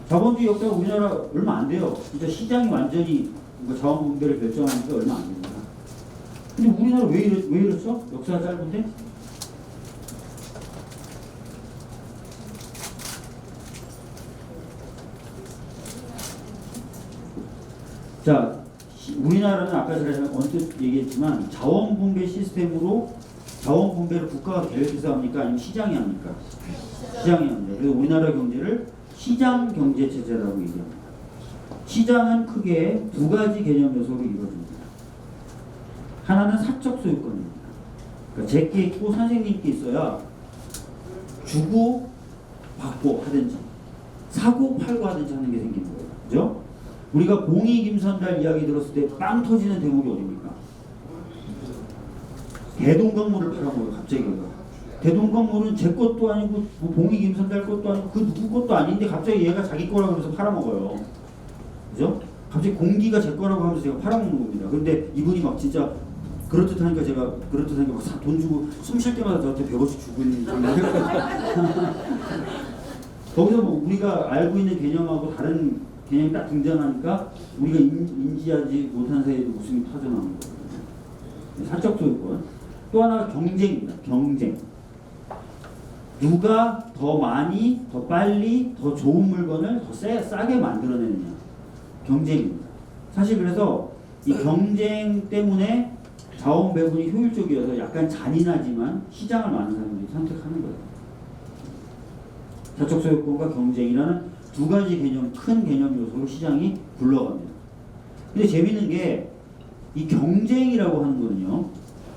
Speaker 2: 자본주의 역사가 우리나라 얼마 안 돼요. 진짜 시장이 완전히 자원 분배를 결정하는 게 얼마 안 됩니다. 근데 우리나라 왜 이렇죠? 역사가 짧은데? 자, 우리나라는 아까 제가 언뜻 얘기했지만 자원 분배 시스템으로 자원 분배를 국가가 계획해서 합니까? 아니면 시장이 합니까? 시장이 합니다. 그래서 우리나라 경제를 시장 경제 체제라고 얘기합니다. 시장은 크게 두 가지 개념 요소로 이루어집니다. 하나는 사적 소유권입니다. 그러니까 제게 있고 선생님께 있어야 주고 받고 하든지 사고 팔고 하든지 하는 게 생기는 거예요. 그죠? 우리가 공익임선달 이야기 들었을 때 빵 터지는 대목이 어딥니까? 대동강물을 팔아먹어요. 갑자기 얘가. 대동강물은 제 것도 아니고 뭐 봉익 임선달 것도 아니고 그 누구 것도 아닌데 갑자기 얘가 자기 거라고 그래서 팔아먹어요. 그죠? 갑자기 공기가 제 거라고 하면서 제가 팔아먹는 겁니다. 근데 이분이 막 진짜 그렇듯하니까 제가 그렇듯하니까 막 돈 주고 숨 쉴 때마다 저한테 100원씩 주고 있는 거기서 뭐 우리가 알고 있는 개념하고 다른 개념이 딱 등장하니까 우리가 인지하지 못한 사이에 웃음이 터져나오는 거예요. 사적 소유권. 또 하나가 경쟁입니다. 경쟁. 누가 더 많이, 더 빨리, 더 좋은 물건을 더 싸게 만들어내느냐. 경쟁입니다. 사실 그래서 이 경쟁 때문에 자원 배분이 효율적이어서 약간 잔인하지만 시장을 많은 사람들이 선택하는 거예요. 사적 소유권과 경쟁이라는 두 가지 개념, 큰 개념 요소로 시장이 굴러갑니다. 근데 재밌는 게 이 경쟁이라고 하는 거는요,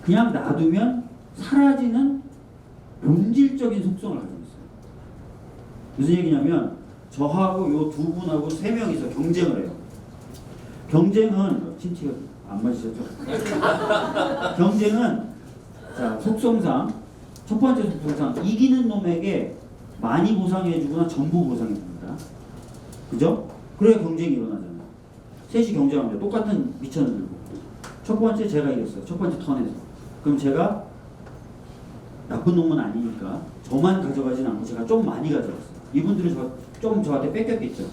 Speaker 2: 그냥 놔두면 사라지는 본질적인 속성을 가지고 있어요. 무슨 얘기냐면 저하고 요 두 분하고 세 명이서 경쟁을 해요. 경쟁은 친치가 안 맞으셨죠? 경쟁은 자 속성상 첫 번째 속성상 이기는 놈에게 많이 보상해주거나 전부 보상해줍니다. 그죠? 그래야 경쟁이 일어나잖아요. 셋이 경쟁합니다. 똑같은 미천을 들고 첫 번째 제가 이겼어요. 첫 번째 턴에서. 그럼 제가 나쁜 놈은 아니니까 저만 가져가진 않고 제가 좀 많이 가져갔어요. 이분들은 좀 저한테 뺏겼겠죠.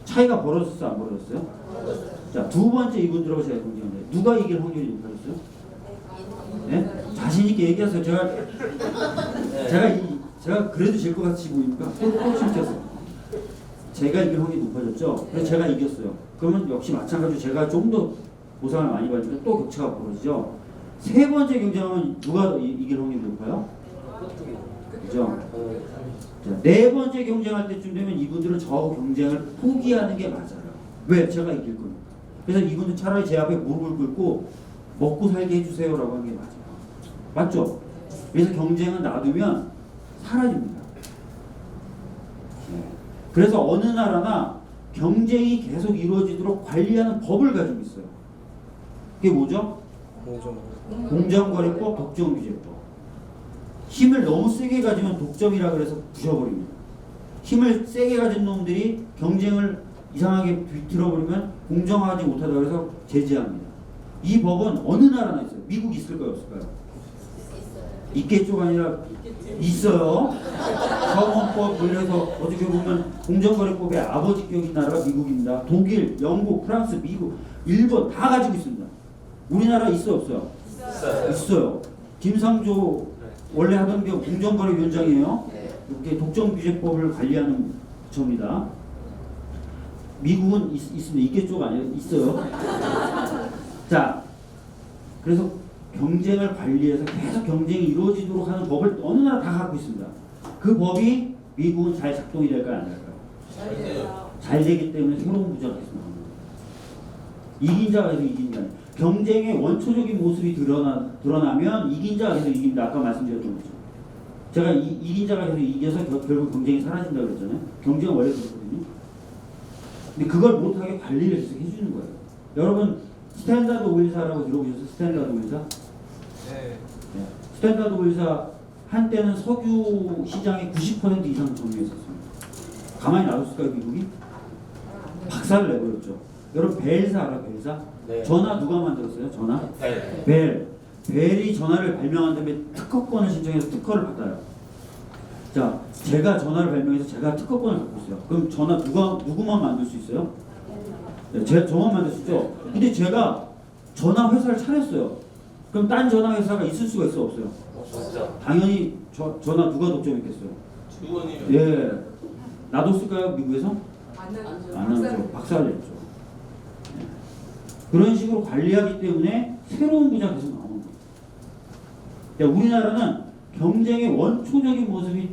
Speaker 2: 차이가 벌어졌어요? 안 벌어졌어요? 자, 두 번째 이분들하고 제가 경쟁하는데 누가 이길 확률이 높아졌어요? 네? 자신 있게 얘기하세요. 제가 그래도 질 것 같이 보이니까 꼭 침쳤어요. 제가 이길 확률이 높아졌죠. 그래서 제가 이겼어요. 그러면 역시 마찬가지로 제가 좀 더 보상을 많이 받으니까 또 격차가 벌어지죠. 세 번째 경쟁하면 누가 이길 확률이 높아요? 그죠? 자, 네 번째 경쟁할 때쯤 되면 이분들은 저 경쟁을 포기하는 게 맞아요. 왜? 제가 이길 거니까. 그래서 이분들 차라리 제 앞에 무릎을 꿇고 먹고 살게 해주세요라고 하는 게 맞아요. 맞죠? 그래서 경쟁은 놔두면 사라집니다. 네. 그래서 어느 나라나 경쟁이 계속 이루어지도록 관리하는 법을 가지고 있어요. 그게 뭐죠? 공정거래법, 독점규제법. 힘을 너무 세게 가지면 독점이라 그래서 부셔버립니다. 힘을 세게 가진 놈들이 경쟁을 이상하게 비틀어버리면 공정하지 못하다 그래서 제재합니다. 이 법은 어느 나라나 있어요. 미국 있을까요, 없을까요? 있겠죠가 아니라 있어요. 서원법 돌려서 어떻게 보면 공정거래법의 아버지격인 나라가 미국입니다. 독일, 영국, 프랑스, 미국, 일본 다 가지고 있습니다. 우리나라 있어요, 없어요? 있어요. 김상조 원래 하던 게 공정거래위원장이에요. 이렇게 독점규제법을 관리하는 부처입니다. 미국은 있습니다. 있겠죠가 아니라 있어요. 자, 그래서 경쟁을 관리해서 계속 경쟁이 이루어지도록 하는 법을 어느 나라 다 갖고 있습니다. 그 법이 미국은 잘 작동이 될까요, 안 될까요? 잘 되기 때문에 새로운 부자가 계속 나옵니다. 이긴 자가 계속 이긴 자. 경쟁의 원초적인 모습이 드러나면 이긴 자가 계속 이깁니다. 아까 말씀드렸던 거죠. 제가 이긴 자가 계속 이겨서 결국 경쟁이 사라진다고 그랬잖아요. 경쟁은 원래 그렇거든요. 근데 그걸 못하게 관리를 계속 해주는 거예요. 여러분 스탠다드 오일사라고 들어보셨어요? 스탠다드 오일사? 네. 스탠다드 오일사 한때는 석유 시장의 90% 이상 점유했었습니다. 가만히 놔뒀을까요, 미국이? 박살을 내버렸죠. 여러분 벨사 알아? 벨사?
Speaker 3: 네.
Speaker 2: 전화 누가 만들었어요? 전화?
Speaker 3: 벨.
Speaker 2: 벨이 전화를 발명한 다음에 특허권을 신청해서 특허를 받아요. 자, 제가 전화를 발명해서 제가 특허권을 갖고 있어요. 그럼 전화 누구만 만들 수 있어요? 네, 저만 만들 수 있죠. 근데 제가 전화 회사를 차렸어요. 그럼 딴 전화 회사가 있을 수가 있어, 없어요?
Speaker 3: 없죠.
Speaker 2: 당연히 전화 누가 독점했겠어요?
Speaker 3: 주원이요.
Speaker 2: 예, 놔뒀을까요, 미국에서? 안 하죠. 박살냈죠. 예. 그런 식으로 관리하기 때문에 새로운 부자가 계속 나오는 거예요. 우리나라는 경쟁의 원초적인 모습이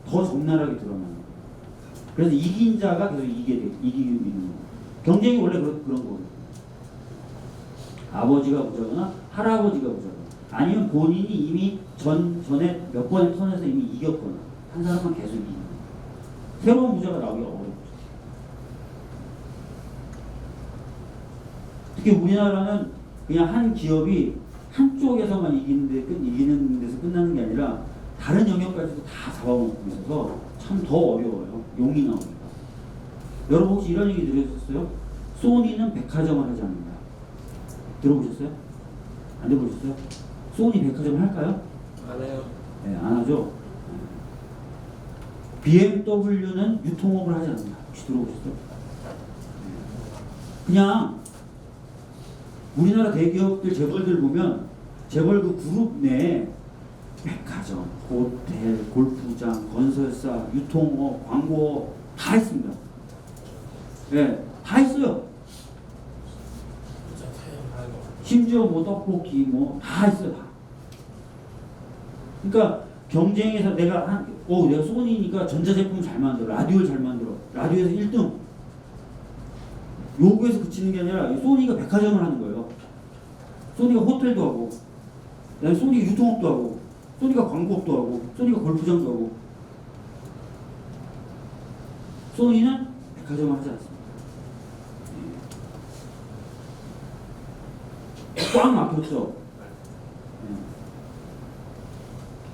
Speaker 2: 더 적나라하게 드러나는 거예요. 그래서 이긴 자가 계속 이기게 있는 거예요. 경쟁이 원래 그런 거예요. 아버지가 부자거나 할아버지가 부자거나 아니면 본인이 이미 전에 몇 번의 턴에서 이미 이겼거나 한 사람만 계속 이기는 거예요. 새로운 부자가 나오기가 어렵죠. 특히 우리나라는 그냥 한 기업이 한쪽에서만 이기는 데서 끝나는 게 아니라 다른 영역까지도 다 잡아먹고 있어서 참 더 어려워요. 용이 나오니까. 여러분 혹시 이런 얘기 들으셨어요? 소니는 백화점을 하지 않는다. 들어보셨어요? 안 들어보셨어요? 소니 백화점을 할까요?
Speaker 3: 안 해요.
Speaker 2: 네, 안 하죠. BMW는 유통업을 하지 않는다. 혹시 들어보셨어요? 그냥 우리나라 대기업들 재벌들 보면 재벌 그 그룹 내에 백화점, 호텔, 골프장, 건설사, 유통업, 광고업 다 있습니다. 네, 다 있어요. 심지어 뭐 떡볶이 뭐 다 있어요. 다. 그러니까 경쟁에서 내가 소니니까 전자제품 잘 만들어, 라디오를 잘 만들어, 라디오에서 1등. 요구에서 그치는 게 아니라 소니가 백화점을 하는 거예요. 소니가 호텔도 하고, 그다음에 소니가 유통업도 하고, 소니가 광고업도 하고, 소니가 골프장도 하고. 소니는 백화점을 하지 않습니다. 꽉 막혔죠.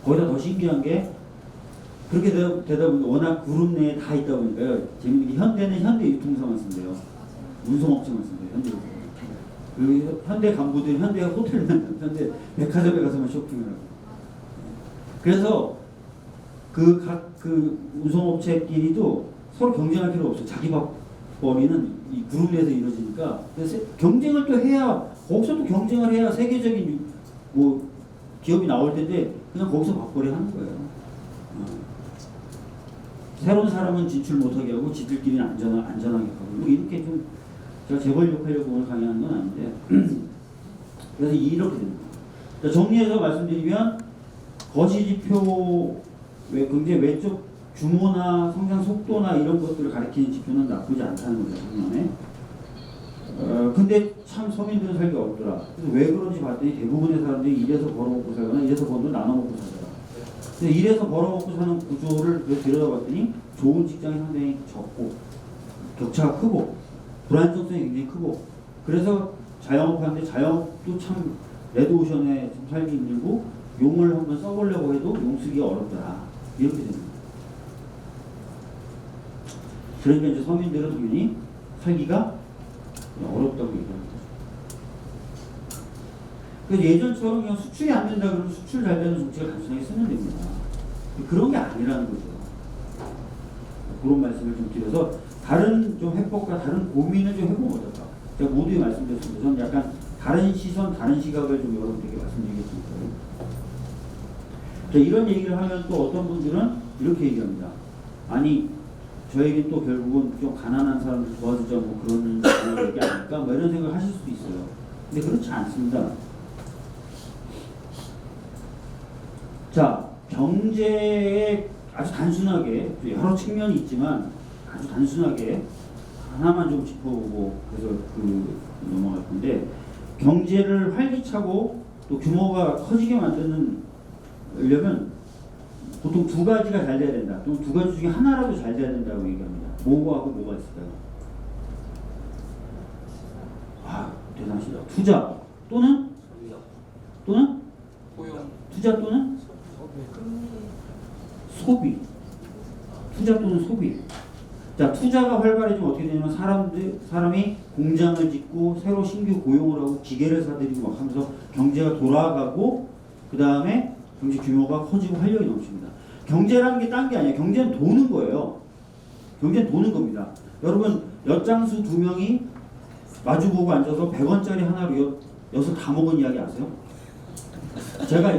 Speaker 2: 거기다 더 신기한 게 그렇게 되다 보니까 워낙 그룹 내에 다 있다 보니까요. 재밌는 게 현대는 현대 유통사만 쓴대요. 운송업체만 쓴대요. 현대에서. 그리고 현대 간부들 현대 호텔만 현대 백화점에 가서만 쇼핑을 하고. 그래서 그 운송업체끼리도 서로 경쟁할 필요 없어. 자기 밥벌이는 이 그룹 내에서 이루어지니까 그래서 경쟁을 또 해야 거기서 또 경쟁을 해야 세계적인 뭐 기업이 나올 텐데 그냥 거기서 밥벌이 하는 거예요. 새로운 사람은 진출 못하게 하고 지들끼리는 안전하게 하고 뭐 이렇게 좀 제가 재벌 욕하려고 오늘 강의하는 건 아닌데 그래서 이렇게 됩니다. 정리해서 말씀드리면 거시지표 굉장히 외적 규모나 성장 속도나 이런 것들을 가리키는 지표는 나쁘지 않다는 거죠. 작년에. 근데 참 서민들은 살기 어렵더라. 그래서 왜 그런지 봤더니 대부분의 사람들이 일해서 벌어먹고 살거나 일해서 버는 돈 나눠 먹고 살더라. 근데 일해서 벌어먹고 사는 구조를 들여다봤더니 좋은 직장이 상당히 적고 격차가 크고 불안정성이 굉장히 크고 그래서 자영업 하는데 자영업도 참 레드오션에 좀 살기 힘들고 용을 한번 써보려고 해도 용 쓰기가 어렵더라. 이렇게 됩니다. 그러니까 이제 서민들은 당연히 살기가 어렵다고 얘기합니다. 그래서 예전처럼 그냥 수출이 안 된다 그러면 수출 잘 되는 정책을 단순하게 쓰면 됩니다. 그런 게 아니라는 거죠. 그런 말씀을 좀 드려서 다른 좀 해법과 다른 고민을 좀 해보면 어떨까. 제가 모두에 말씀드렸습니다. 저는 약간 다른 시선, 다른 시각을 좀 여러분들에게 말씀드리겠습니다. 자, 이런 얘기를 하면 또 어떤 분들은 이렇게 얘기합니다. 아니, 저에게 또 결국은 좀 가난한 사람들 도와주자 뭐 그런 얘기 아닐까? 뭐 이런 생각을 하실 수도 있어요. 근데 그렇지 않습니다. 자, 경제에 아주 단순하게 여러 측면이 있지만 아주 단순하게 하나만 좀 짚어보고 그래서 넘어갈 건데 경제를 활기차고 또 규모가 커지게 만드려면 보통 두 가지가 잘 돼야 된다. 또는 두 가지 중에 하나라도 잘 돼야 된다고 얘기합니다. 뭐하고 뭐가 있을까요? 대단하시다. 투자 또는 투자 또는 소비. 투자 또는 소비. 자, 투자가 활발해지면 어떻게 되냐면 사람이 공장을 짓고 새로 신규 고용을 하고 기계를 사들이고 막 하면서 경제가 돌아가고 그 다음에 경제 규모가 커지고 활력이 넘칩니다. 경제라는 게 딴 게 아니에요. 경제는 도는 거예요. 경제는 도는 겁니다. 여러분 엿장수 두 명이 마주보고 앉아서 100원짜리 하나로 엿을 다 먹은 이야기 아세요? 제가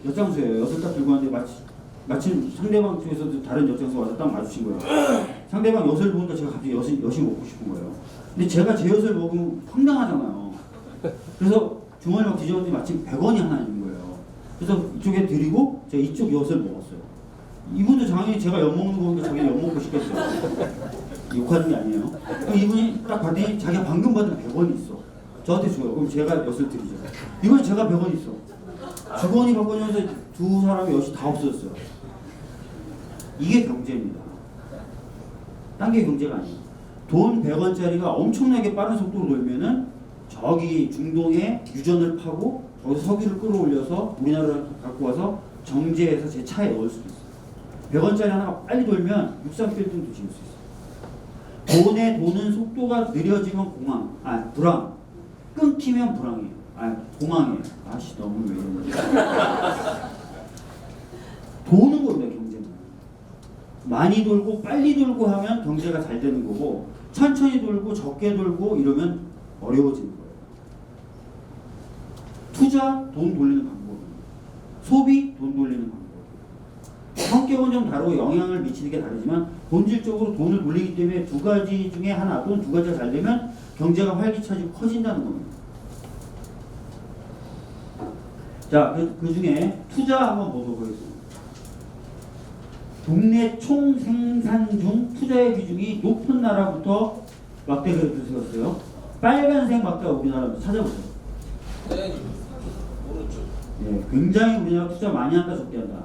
Speaker 2: 엿장수예요. 엿을 딱 들고 왔는데 마침 상대방 쪽에서도 다른 엿장수가 와서 딱 마주친 거예요. 상대방 엿을 보니까 제가 갑자기 엿이 먹고 싶은 거예요. 근데 제가 제 엿을 먹으면 황당하잖아요. 그래서 주머니 막 뒤져봤더니 마침 100원이 하나 있는 거예요. 그래서 이쪽에 드리고 제가 이쪽 엿을 먹었어요. 이분도 당연히 제가 엿 먹는 거 보니까 자기가 엿 먹고 싶겠어요. 욕하는 게 아니에요. 그럼 이분이 딱 봤더니 자기가 방금 받은 100원이 있어. 저한테 줘요. 그럼 제가 엿을 드리죠. 이번에 제가 100원 있어. 주거니 받거니 하면서 두 사람의 엿이 다 없어졌어요. 이게 경제입니다. 딴 게 경제가 아니에요. 돈 100원짜리가 엄청나게 빠른 속도로 돌면은 저기 중동에 유전을 파고 거기서 석유를 끌어올려서 우리나라로 갖고 와서 정제해서 제 차에 넣을 수도 있어요. 100원짜리 하나가 빨리 돌면 63빌딩도 지을 수 있어요. 돈의 도는 속도가 느려지면 불황. 끊기면 불황이에요. 공황이에요. 아씨 너무 왜 이러는 거야. 도는 겁니다, 경제는. 많이 돌고 빨리 돌고 하면 경제가 잘 되는 거고, 천천히 돌고 적게 돌고 이러면 어려워지는 거예요. 투자, 돈 돌리는 방법입니다. 소비, 돈 돌리는 방법. 성격은 좀 다르고 영향을 미치는 게 다르지만 본질적으로 돈을 돌리기 때문에 두 가지 중에 하나 또는 두 가지가 잘 되면 경제가 활기차지고 커진다는 겁니다. 자, 그 중에 투자 한번 보도록 하겠습니다. 국내 총 생산 중 투자의 비중이 높은 나라부터 막대 그래프 세웠어요. 빨간색 막대가 우리나라입니다. 찾아보세요.
Speaker 3: 네, 오른쪽.
Speaker 2: 예, 굉장히 우리나라 투자 많이 한다, 적게 한다.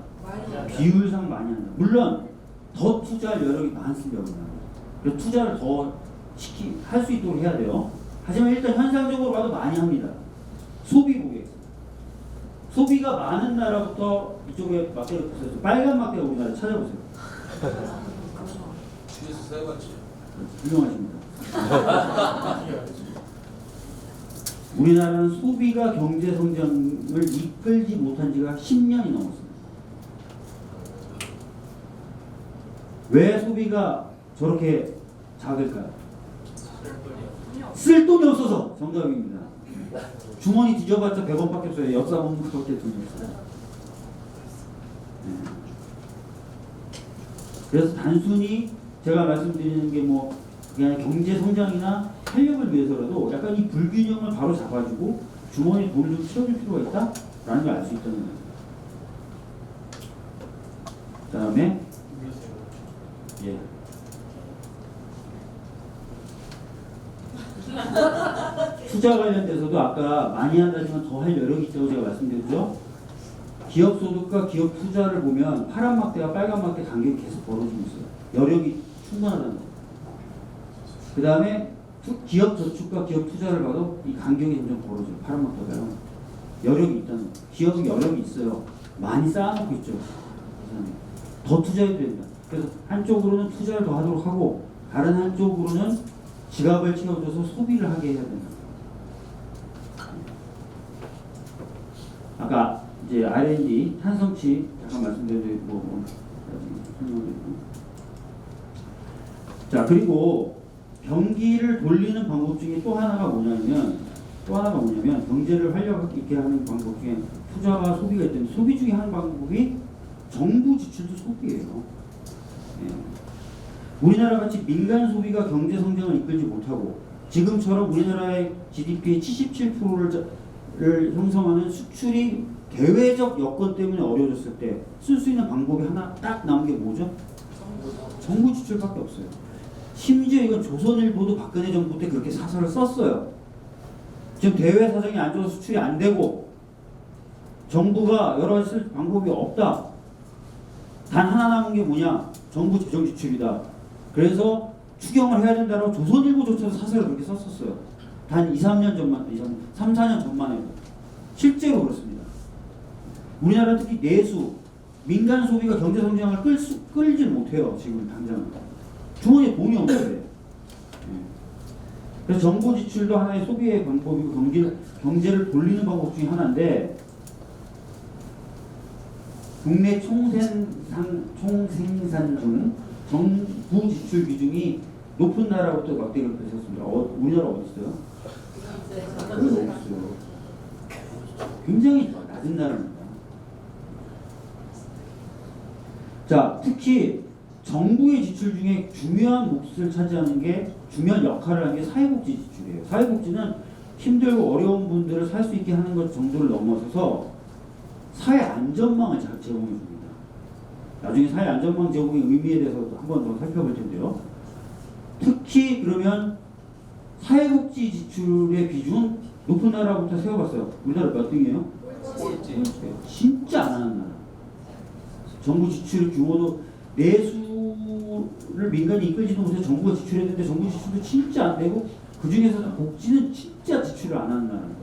Speaker 2: 비율상 많이 한다. 물론 더 투자할 여력이 많습니다. 그래서 투자를 더 할 수 있도록 해야 돼요. 하지만 일단 현상적으로 봐도 많이 합니다. 소비 보겠습니다. 소비가 많은 나라부터 이쪽에 막대가 붙어서 빨간 막대가 우리나라 찾아보세요.
Speaker 3: 뒤에서 세 번째.
Speaker 2: 훌륭하십니다. 우리나라는 소비가 경제 성장을 이끌지 못한 지가 10년이 넘었습니다. 왜 소비가 저렇게 작을까요? 쓸 돈이 없어서 정답입니다. 주머니 뒤져봤자 100원밖에 없어요. 역사 보면 그렇게 돈이 없어요. 네. 그래서 단순히 제가 말씀드리는 게 뭐 그냥 경제 성장이나 활력을 위해서라도 약간 이 불균형을 바로 잡아주고 주머니에 돈을 좀 채워줄 필요가 있다라는 걸 알 수 있다는 거예요. 그 다음에 예. 투자 관련돼서도 아까 많이 한다지만 더 할 여력이 있다고 제가 말씀드렸죠. 기업 소득과 기업 투자를 보면 파란 막대와 빨간 막대 간격이 계속 벌어지고 있어요. 여력이 충분하다는 거예요. 그 다음에 기업 저축과 기업 투자를 봐도 이 간격이 점점 벌어져요. 파란 막대와 빨간 막대. 여력이 있다는 거예요. 기업은 여력이 있어요. 많이 쌓아놓고 있죠. 더 투자해도 됩니다. 그래서 한쪽으로는 투자를 더 하도록 하고 다른 한쪽으로는 지갑을 채워줘서 소비를 하게 해야 된다. 아까 이제 R&D 탄성치 잠깐 말씀드리고 자 그리고 경기를 돌리는 방법 중에 또 하나가 뭐냐면 경제를 활력 있게 하는 방법 중에 투자와 소비가 있는데 소비 중에 한 방법이 정부 지출도 소비예요. 네. 우리나라 같이 민간 소비가 경제 성장을 이끌지 못하고 지금처럼 우리나라의 GDP의 77%를 형성하는 수출이 대외적 여건 때문에 어려워졌을 때 쓸 수 있는 방법이 하나 딱 남은 게 뭐죠? 정부 지출밖에 없어요. 심지어 이건 조선일보도 박근혜 정부 때 그렇게 사설을 썼어요. 지금 대외 사정이 안 좋아서 수출이 안 되고 정부가 여러 가지 쓸 방법이 없다. 단 하나 남은 게 뭐냐? 정부 재정 지출이다. 그래서 추경을 해야 된다고 조선일보조차도 사설을 그렇게 썼었어요. 단 3, 4년 전만 해도. 실제로 그렇습니다. 우리나라 특히 내수, 민간 소비가 경제 성장을 끌지 못해요. 지금 당장. 주머니에 돈이 없어요. 그래서 정부 지출도 하나의 소비의 방법이고 경제를 돌리는 방법 중에 하나인데 국내 총생산 중 정부 지출 비중이 높은 나라부터 막대기를 펼쳤습니다. 우리나라 어디 있어요? 없어요. 굉장히 낮은 나라입니다. 자, 특히 정부의 지출 중에 중요한 몫을 차지하는 게 중요한 역할을 하는 게 사회복지 지출이에요. 사회복지는 힘들고 어려운 분들을 살 수 있게 하는 것 정도를 넘어서서 사회 안전망을 제공해 줍니다. 나중에 사회 안전망 제공의 의미에 대해서 한 번 더 살펴볼 텐데요. 특히 그러면 사회복지 지출의 비중 높은 나라부터 세워봤어요. 우리나라 몇 등이에요? 진짜 안 하는 나라. 정부 지출 규모도 내수를 민간이 이끌지도 못해 정부가 지출했는데 정부 지출도 진짜 안 되고 그 중에서도 복지는 진짜 지출을 안 하는 나라입니다.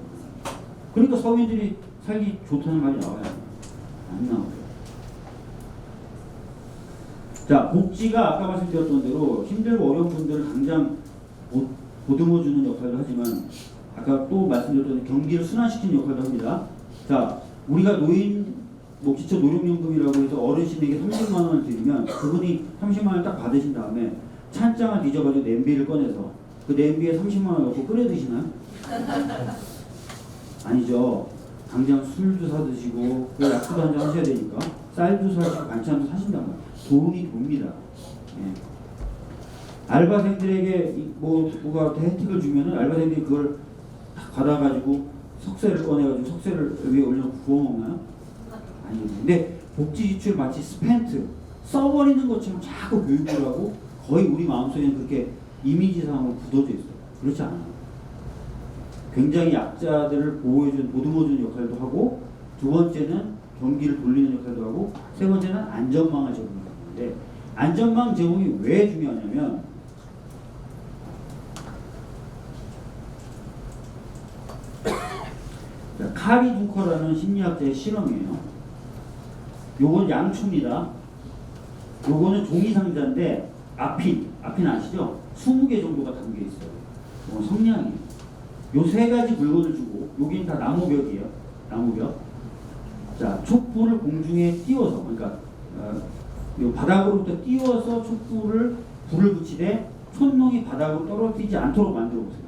Speaker 2: 그러니까 서민들이 살기 좋다는 말이 나와요. 안 나와요. 자, 복지가 아까 말씀드렸던 대로 힘들고 어려운 분들을 당장 보듬어주는 역할도 하지만 아까 또 말씀드렸던 경기를 순환시키는 역할도 합니다. 자, 우리가 노인 지쳐 노령연금이라고 해서 어르신에게 30만 원을 드리면 그분이 30만 원을 딱 받으신 다음에 찬장을 뒤져가지고 냄비를 꺼내서 그 냄비에 30만 원 넣고 끓여 드시나요? 아니죠. 당장 술도 사 드시고 그 약수도 한잔 하셔야 되니까 쌀도 사시고 반찬도 사신단 말이에요. 돈이 돕니다. 예. 알바생들에게 뭐가 혜택을 주면은 알바생들이 그걸 다 받아가지고 석쇠를 꺼내가지고 석쇠를 위에 올려 구워 먹나요? 아니요. 근데 복지 지출 마치 스펜트 써버리는 것처럼 자꾸 교육을 하고 거의 우리 마음속에는 그렇게 이미지상으로 굳어져 있어요. 그렇지 않아요. 굉장히 약자들을 보듬어주는 역할도 하고 두 번째는 경기를 돌리는 역할도 하고 세 번째는 안전망을 제공하는데 안전망 제공이 왜 중요하냐면 카리 두커라는 심리학자의 실험이에요. 요건 양초입니다. 요거는 종이 상자인데 아핀 아시죠? 20개 정도가 담겨 있어요. 성냥이에요. 요 세 가지 물건을 주고 여기는 다 나무벽이에요. 나무벽. 자, 촛불을 공중에 띄워서 그러니까 요 바닥으로부터 띄워서 촛불을 불을 붙이되 촛농이 바닥으로 떨어지지 않도록 만들어 보세요.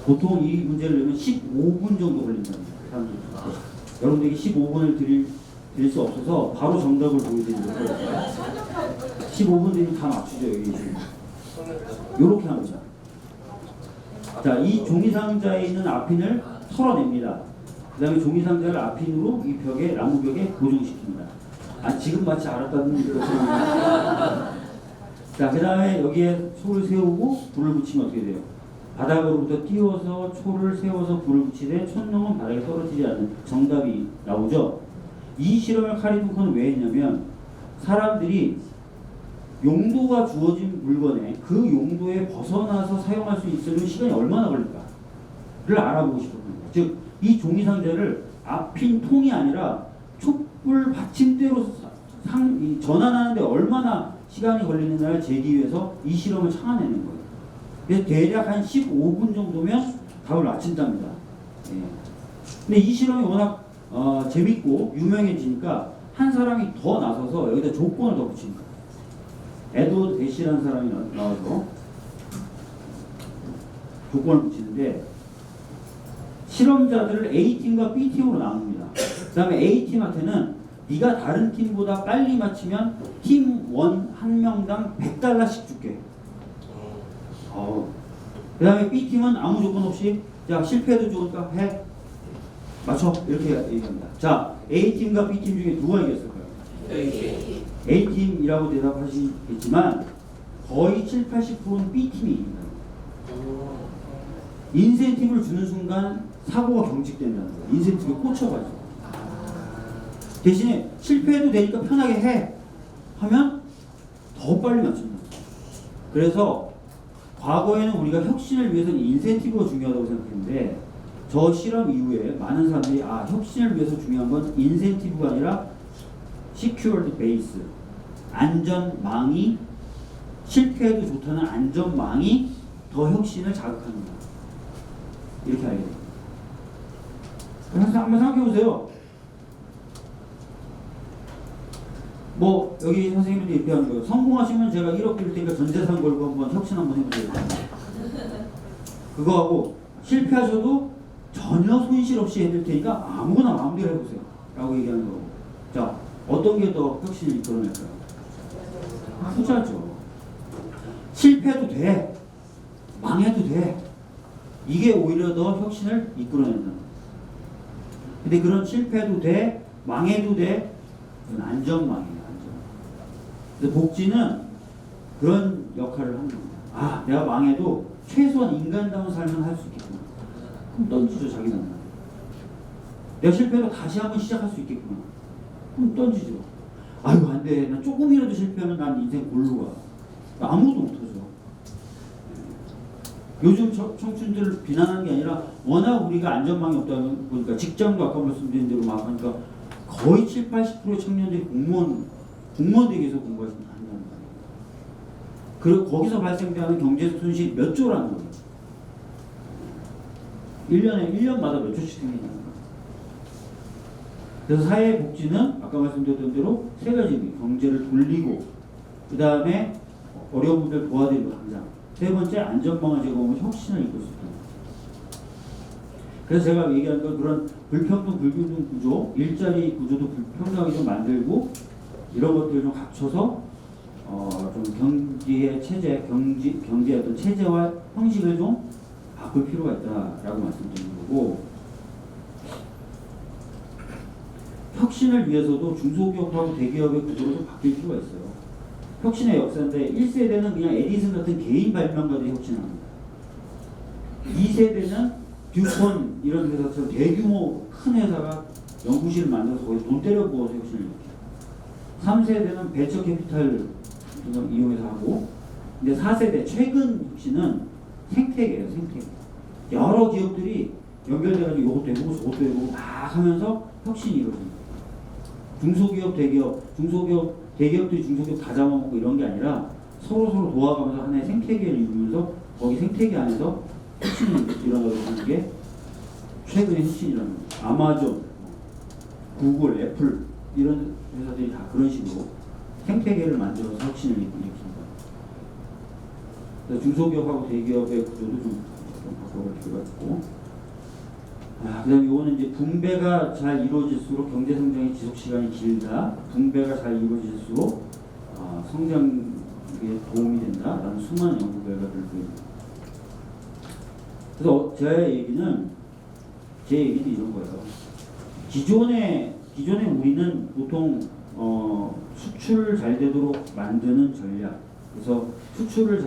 Speaker 2: 보통 이 문제를 내면 15분 정도 걸린답니다. 여러분들에게 15분을 드릴 수 없어서 바로 정답을 보여드리려고 15분 뒤면 다 맞추죠. 여기 지금. 요렇게 합니다. 자, 이 종이상자에 있는 아핀을 털어냅니다. 그 다음에 종이상자를 아핀으로 이 벽에, 나무벽에 고정시킵니다. 지금 마치 알았다는 것처럼. 자, 그 다음에 여기에 초를 세우고 불을 붙이면 어떻게 돼요? 바닥으로부터 띄워서 초를 세워서 불을 붙이되 촛농은 바닥에 떨어지지 않는 정답이 나오죠. 이 실험을 카리 두커는 왜 했냐면 사람들이 용도가 주어진 물건에 그 용도에 벗어나서 사용할 수 있으려면 시간이 얼마나 걸릴까를 알아보고 싶었거든요. 즉, 이 종이상자를 아핀 통이 아니라 촛불 받침대로 전환하는데 얼마나 시간이 걸리느냐를 재기 위해서 이 실험을 창안해낸 거예요. 그래서 대략 한 15분 정도면 답을 맞춘답니다. 예. 근데 이 실험이 워낙 재밌고 유명해지니까 한 사람이 더 나서서 여기다 조건을 더 붙입니다. 에드워드 대시라는 사람이 나와서 조건을 붙이는데 실험자들을 A팀과 B팀으로 나눕니다. 그 다음에 A팀한테는 네가 다른 팀보다 빨리 맞히면 팀 원 한 명당 $100씩 줄게. 그 다음에 B팀은 아무 조건 없이 자, 실패해도 좋으니까 해. 맞춰. 이렇게 얘기합니다. 자, A팀과 B팀 중에 누가 이겼을까요? A팀이라고 대답하시겠지만 거의 70~80%는 B팀이 이깁니다. 인센티브를 주는 순간 사고가 경직된다는 거예요. 인센티브에 꽂혀가지고. 대신에 실패해도 되니까 편하게 해 하면 더 빨리 맞춘다. 그래서 과거에는 우리가 혁신을 위해서는 인센티브가 중요하다고 생각했는데 저 실험 이후에 많은 사람들이 혁신을 위해서 중요한 건 인센티브가 아니라 secured base, 안전망이 실패해도 좋다는 안전망이 더 혁신을 자극합니다. 이렇게 알게 됩니다. 그래서 한번 생각해보세요. 뭐 여기 선생님들이 이렇게 하는 거예요. 성공하시면 제가 1억 드릴 테니까 전 재산 걸고 한번 혁신 한번 해보세요. 그거하고 실패하셔도 전혀 손실 없이 해드릴 테니까 아무거나 마음대로 해보세요. 라고 얘기하는 거고. 자, 어떤 게 더 혁신을 이끌어낼까요? 후자죠. 실패해도 돼. 망해도 돼. 이게 오히려 더 혁신을 이끌어낸다. 근데 그런 실패해도 돼, 망해도 돼, 그건 안전망이에요. 그래서 복지는 그런 역할을 하는 겁니다. 내가 망해도 최소한 인간다운 삶은 할 수 있겠구나. 그럼 던지죠, 자기는. 내가 실패해도 다시 한번 시작할 수 있겠구나. 그럼 던지죠. 아이고, 안 돼. 난 조금이라도 실패하면 난 인생 골로 가. 아무도 못하죠. 요즘 청춘들을 비난하는 게 아니라 워낙 우리가 안전망이 없다 보니까 직장도 아까 말씀드린 대로 막 하니까 거의 70~80%의 청년들이 공무원 되기 위해서 공부하신다는 거예요. 그리고 거기서 발생되는 경제 손실이 몇 조라는 거예요. 1년마다 몇 조씩 생기는 거예요. 그래서 사회복지는 아까 말씀드렸던 대로 세 가지, 경제를 돌리고, 그 다음에 어려운 분들 도와드리고 당장, 세 번째 안전망을 제공하면 혁신을 이끌 수 있다. 그래서 제가 얘기한 건 그런 불평등 불균등 구조, 일자리 구조도 불평등하게 좀 만들고 이런 것들을 좀 갖춰서 좀 경제의 체제, 경제의 어떤 체제와 형식을 좀 바꿀 필요가 있다라고 말씀드리는 거고, 혁신을 위해서도 중소기업하고 대기업의 구조로 좀 바뀔 필요가 있어요. 혁신의 역사인데 1세대는 그냥 에디슨 같은 개인 발명가들이 혁신합니다. 2세대는 듀폰 이런 회사처럼 대규모 큰 회사가 연구실을 만들어서 거기서 돈 때려 부어서 혁신을 일으켜요. 3세대는 벤처 캐피탈 이용해서 하고, 근데 4세대 최근 혁신은 생태계예요. 생태계. 여러 기업들이 연결돼가지고 이것도 해보고 저것도 해보고 막 하면서 혁신이 이루어집니다. 중소기업, 대기업들이 중소기업 다 잡아먹고 이런 게 아니라 서로 도와가면서 하나의 생태계를 이루면서 거기 생태계 안에서 혁신이 일어나고 하는 게 최근의 혁신이라는 거예요. 아마존, 구글, 애플 이런 회사들이 다 그런 식으로 생태계를 만들어서 혁신을 일으킵니다. 그래서 중소기업하고 대기업의 구조도 좀 바꿔볼 필요가 있고, 그 다음에 이거는 이제 분배가 잘 이루어질수록 경제 성장의 지속 시간이 길다. 분배가 잘 이루어질수록 성장에 도움이 된다라는 수많은 연구 결과들을 보입니다. 그래서 제 얘기는 이런 거예요. 기존에 우리는 보통 수출 잘 되도록 만드는 전략. 그래서 수출을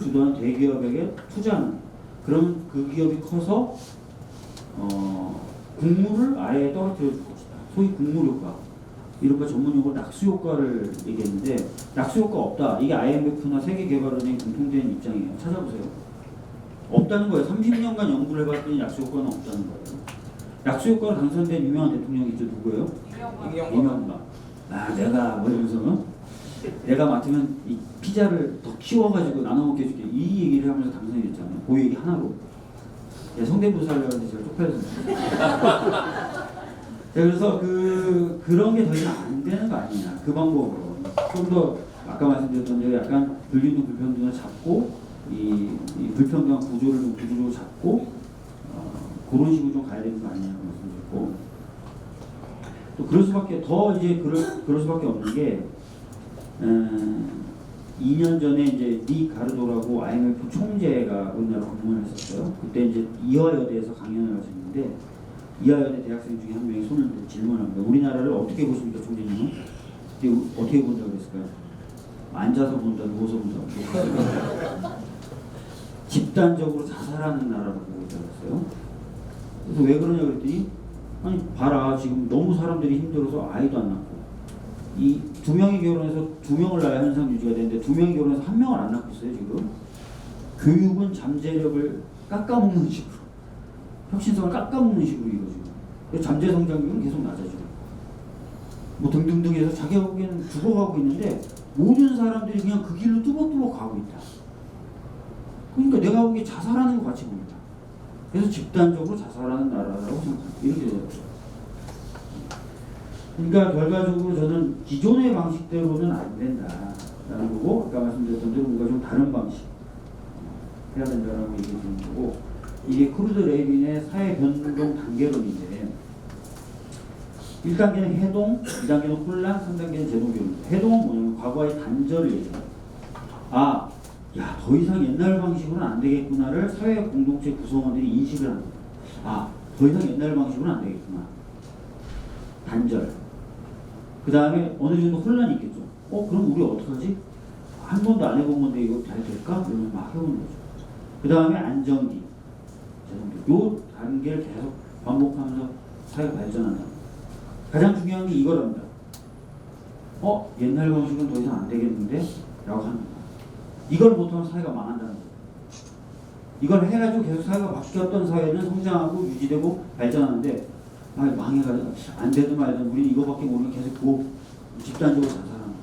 Speaker 2: 주도하는 대기업에게 투자하는. 그러면 그 기업이 커서 국물을 아예 떨어뜨려 줄 것이다. 소위 국물 효과. 이른바 전문 용어로 낙수 효과를 얘기했는데, 낙수 효과 없다. 이게 IMF나 세계개발은행의 공통된 입장이에요. 찾아보세요. 없다는 거예요. 30년간 연구를 해봤더니 낙수 효과는 없다는 거예요. 낙수 효과로 당선된 유명한 대통령이 있죠. 누구예요? 이명박. 내가 뭐 이러면서 내가 맡으면 이 피자를 더 키워가지고 나눠 먹게 해줄게. 이 얘기를 하면서 당선이 됐잖아요. 그 얘기 하나로. 성대모사 하려고 했는데 제가 쪽팔려서. 그래서 그런 게 더 이상 안 되는 거 아니냐. 그 방법으로. 좀 더 아까 말씀드렸던 대로 약간 불균등 불평등을 잡고, 이 불평등한 구조를 좀 구조적으로 잡고, 그런 식으로 좀 가야 되는 거 아니냐고 말씀드렸고. 또 그럴 수밖에, 그럴 수밖에 없는 게, 2년 전에 이제 리 가르도라고 IMF 총재가 우리나라 방문을 했었어요. 그때 이제 이화여대에서 강연을 하셨는데, 이화여대 대학생 중에 한 명이 손을 들고 질문합니다. 우리나라를 어떻게 보십니까, 총재님은? 어떻게 본다고 그랬을까요? 앉아서 본다, 누워서 본다. 집단적으로 자살하는 나라라고 보고 있다고 했어요. 그래서 왜 그러냐 그랬더니, 아니 봐라, 지금 너무 사람들이 힘들어서 아이도 안 낳고, 이 2명이 결혼해서 2명을 낳아야 현상 유지가 되는데 2명이 결혼해서 1명을 안 낳고 있어요. 지금 교육은 잠재력을 깎아먹는 식으로, 혁신성을 깎아먹는 식으로 이루어지고, 잠재 성장률은 계속 낮아지고, 뭐 등등등 해서 자기가 보기에는 죽어가고 있는데 모든 사람들이 그냥 그 길로 뚜벅뚜벅 가고 있다. 그러니까 내가 보기에 자살하는 것 같이 보인다. 그래서 집단적으로 자살하는 나라라고 생각합니다. 이렇게 되더라고요. 그러니까 결과적으로 저는 기존의 방식대로는 안 된다라는 거고, 아까 말씀드렸던 대로 우리가 좀 다른 방식 해야 된다라고 얘기해주는 거고, 이게 크루드 레이빈의 사회 변동 단계론인데, 1단계는 해동, 2단계는 혼란, 3단계는 제도교육입니다. 해동은 뭐냐면 과거의 단절을 얘기해요. 더 이상 옛날 방식으로는 안 되겠구나를 사회 공동체 구성원들이 인식을 합니다. 더 이상 옛날 방식으로는 안 되겠구나. 단절. 그 다음에 어느 정도 혼란이 있겠죠. 그럼 우리 어떡하지? 한 번도 안 해본 건데 이거 잘 될까? 이러면 막 해보는 거죠. 그 다음에 안정기. 요 단계를 계속 반복하면서 사회가 발전한다. 가장 중요한 게 이거랍니다. 옛날 방식은 더 이상 안 되겠는데? 라고 하는 거예요. 이걸 못하면 사회가 망한다는 거예요. 이걸 해가지고 계속 사회가 바뀌었던 사회는 성장하고 유지되고 발전하는데 아 망해가지고 안 되든 말든 우리 이거밖에 모르면 계속 집단적으로 자살하는 거예요.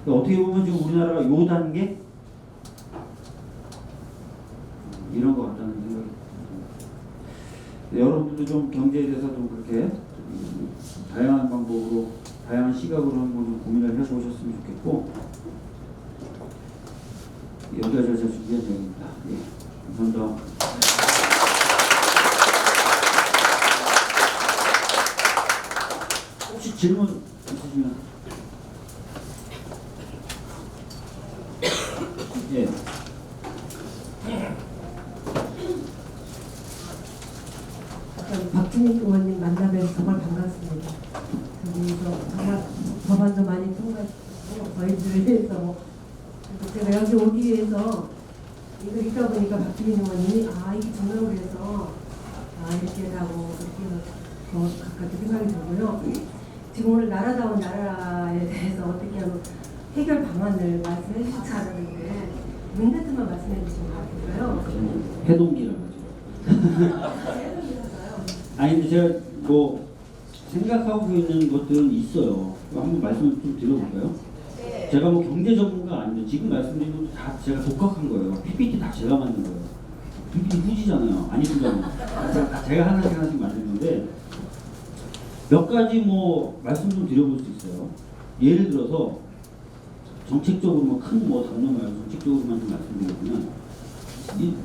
Speaker 2: 그러니까 어떻게 보면 지금 우리나라가 요 단계 이런 것 같다는 생각이 듭니다. 여러분들도 좀 경제에 대해서 좀 그렇게 다양한 방법으로 다양한 시각으로 한번 좀 고민을 해보셨으면 좋겠고 여기까지 제가 준비한 내용입니다. 예, 감사합니다. 혹시 질문 있으시면 예.
Speaker 4: 박준익 의원님 만나뵈서 정말 반갑습니다. 그래서 정말 법안도 많이 통과했고 저희들을 위해서 제가 여기 오기 위해서 이거 읽다 보니까 박준익 의원님이 이게 정답을 해서 이렇게 하고 이렇게 더 가깝게 생각이 들고요. 지금 오늘 나라다운 나라에 대해서 어떻게 하면 해결 방안을 말씀해 주시지 않았는데 문제점만 말씀해 주신 것 같아서요.
Speaker 2: 해동기라고 하죠. 아니 근데 제가 뭐 생각하고 있는 것들은 있어요. 한번 말씀을 좀 드려볼까요? 제가 뭐 경제 전문가 아닌데 지금 말씀드린 것도 다 제가 독학한 거예요. PPT 다 제가 만든 거예요. PPT 후지잖아요. 아니 후잖아요. 제가 하나씩 만드는데 몇 가지 뭐 말씀 좀 드려볼 수 있어요. 예를 들어서 정책적으로 뭐 큰 뭐 담론 말고 정책적으로만 좀 말씀드리면